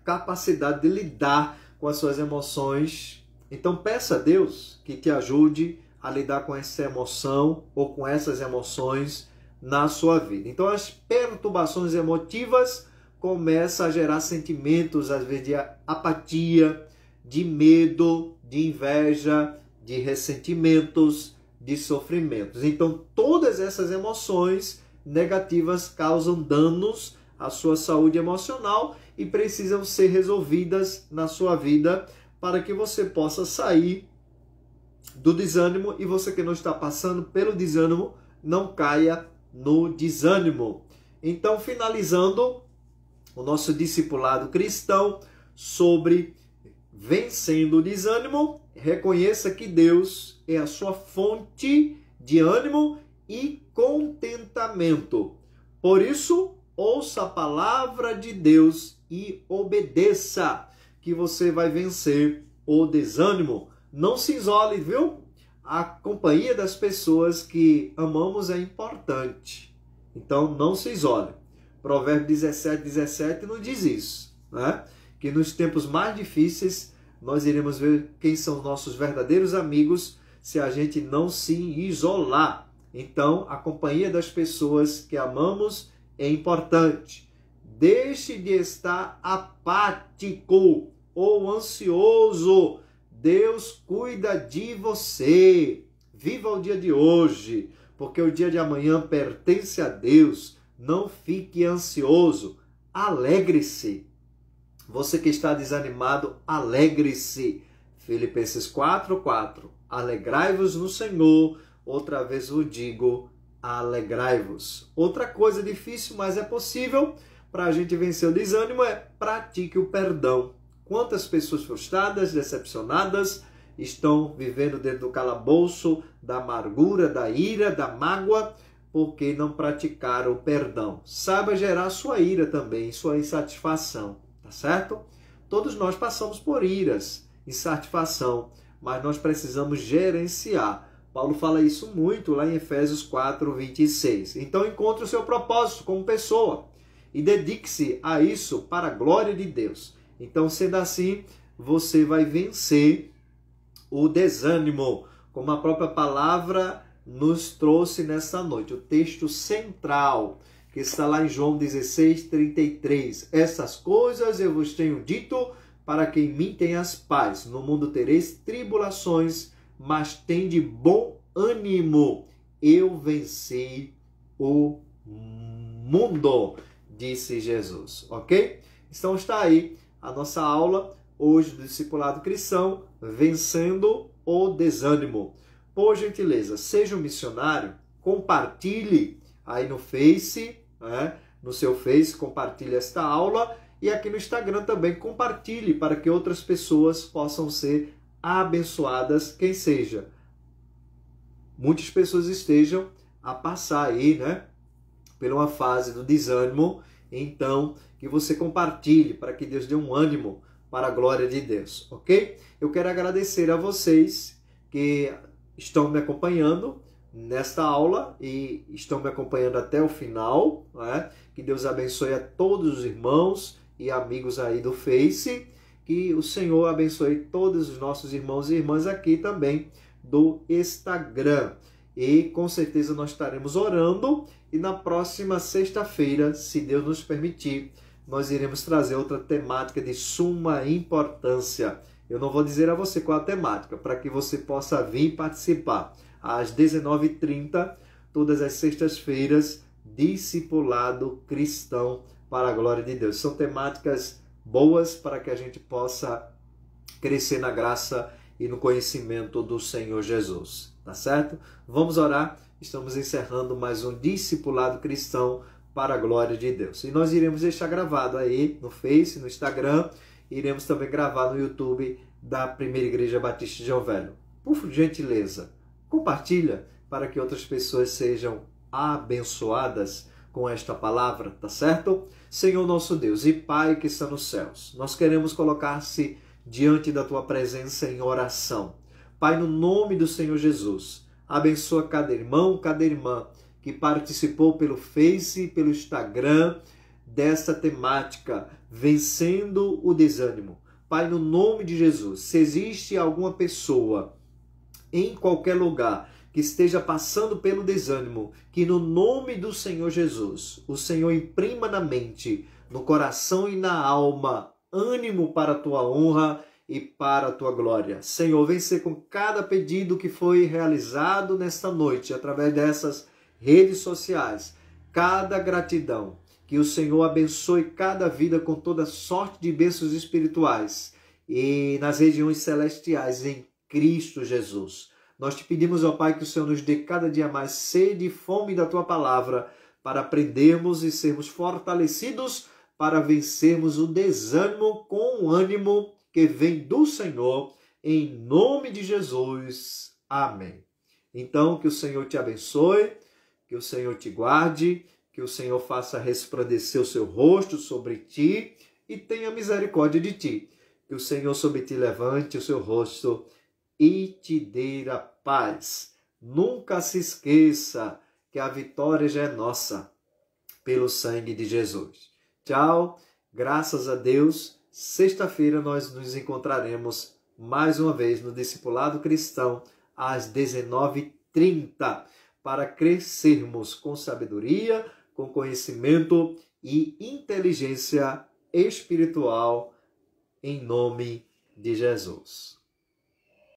capacidade de lidar com as suas emoções, então peça a Deus que te ajude a lidar com essa emoção ou com essas emoções na sua vida. Então as perturbações emotivas começam a gerar sentimentos, às vezes, de apatia, de medo, de inveja, de ressentimentos, de sofrimentos. Então, todas essas emoções negativas causam danos à sua saúde emocional e precisam ser resolvidas na sua vida para que você possa sair do desânimo e você que não está passando pelo desânimo não caia no desânimo. Então, finalizando o nosso discipulado cristão sobre vencendo o desânimo, reconheça que Deus é a sua fonte de ânimo e contentamento. Por isso, ouça a palavra de Deus e obedeça, que você vai vencer o desânimo. Não se isole, viu? A companhia das pessoas que amamos é importante. Então, não se isole. Provérbio 17:17 nos diz isso, né? Que nos tempos mais difíceis nós iremos ver quem são nossos verdadeiros amigos se a gente não se isolar. Então, a companhia das pessoas que amamos é importante. Deixe de estar apático ou ansioso. Deus cuida de você. Viva o dia de hoje, porque o dia de amanhã pertence a Deus. Não fique ansioso. Alegre-se. Você que está desanimado, alegre-se. Filipenses 4:4. Alegrai-vos no Senhor. Outra vez eu digo, alegrai-vos. Outra coisa difícil, mas é possível para a gente vencer o desânimo é pratique o perdão. Quantas pessoas frustradas, decepcionadas, estão vivendo dentro do calabouço da amargura, da ira, da mágoa, porque não praticaram o perdão. Saiba gerar sua ira também, sua insatisfação, tá certo? Todos nós passamos por iras, insatisfação, mas nós precisamos gerenciar. Paulo fala isso muito lá em Efésios 4:26. Então encontre o seu propósito como pessoa e dedique-se a isso para a glória de Deus. Então, sendo assim, você vai vencer o desânimo. Como a própria palavra nos trouxe nessa noite. O texto central, que está lá em João 16:33. Essas coisas eu vos tenho dito, para que em mim tenhas paz. No mundo tereis tribulações, mas tende bom ânimo. Eu venci o mundo, disse Jesus. Ok? Então está aí a nossa aula hoje do discipulado cristão, vencendo o desânimo. Por gentileza, seja um missionário, compartilhe aí no Face, no seu Face, compartilhe esta aula, e aqui no Instagram também compartilhe para que outras pessoas possam ser abençoadas, quem seja. Muitas pessoas estejam a passar aí, por uma fase do desânimo, então que você compartilhe para que Deus dê um ânimo para a glória de Deus, ok? Eu quero agradecer a vocês que estão me acompanhando nesta aula e estão me acompanhando até o final, Que Deus abençoe a todos os irmãos e amigos aí do Face, que o Senhor abençoe todos os nossos irmãos e irmãs aqui também do Instagram. E com certeza nós estaremos orando, e na próxima sexta-feira, se Deus nos permitir, nós iremos trazer outra temática de suma importância. Eu não vou dizer a você qual a temática, para que você possa vir participar. Às 19h30, todas as sextas-feiras, discipulado cristão para a glória de Deus. São temáticas boas para que a gente possa crescer na graça e no conhecimento do Senhor Jesus. Tá certo? Vamos orar. Estamos encerrando mais um discipulado cristão para a glória de Deus. E nós iremos deixar gravado aí no Face, no Instagram. Iremos também gravar no YouTube da Primeira Igreja Batista de João Velho. Por gentileza, compartilha para que outras pessoas sejam abençoadas com esta palavra, tá certo? Senhor nosso Deus e Pai que está nos céus, nós queremos colocar-se diante da Tua presença em oração. Pai, no nome do Senhor Jesus, abençoa cada irmão, cada irmã que participou pelo Face e pelo Instagram desta temática, vencendo o desânimo. Pai, no nome de Jesus, se existe alguma pessoa em qualquer lugar que esteja passando pelo desânimo, que no nome do Senhor Jesus, o Senhor imprima na mente, no coração e na alma, ânimo para a Tua honra e para a Tua glória. Senhor, vem ser com cada pedido que foi realizado nesta noite, através dessas redes sociais, cada gratidão. Que o Senhor abençoe cada vida com toda sorte de bênçãos espirituais e nas regiões celestiais em Cristo Jesus. Nós te pedimos, ó Pai, que o Senhor nos dê cada dia mais sede e fome da Tua palavra para aprendermos e sermos fortalecidos para vencermos o desânimo com o ânimo que vem do Senhor, em nome de Jesus. Amém. Então, que o Senhor te abençoe, que o Senhor te guarde, que o Senhor faça resplandecer o seu rosto sobre ti e tenha misericórdia de ti. Que o Senhor sobre ti levante o seu rosto e te dê a paz. Nunca se esqueça que a vitória já é nossa, pelo sangue de Jesus. Tchau, graças a Deus. Sexta-feira nós nos encontraremos mais uma vez no Discipulado Cristão, às 19h30, para crescermos com sabedoria, com conhecimento e inteligência espiritual, em nome de Jesus.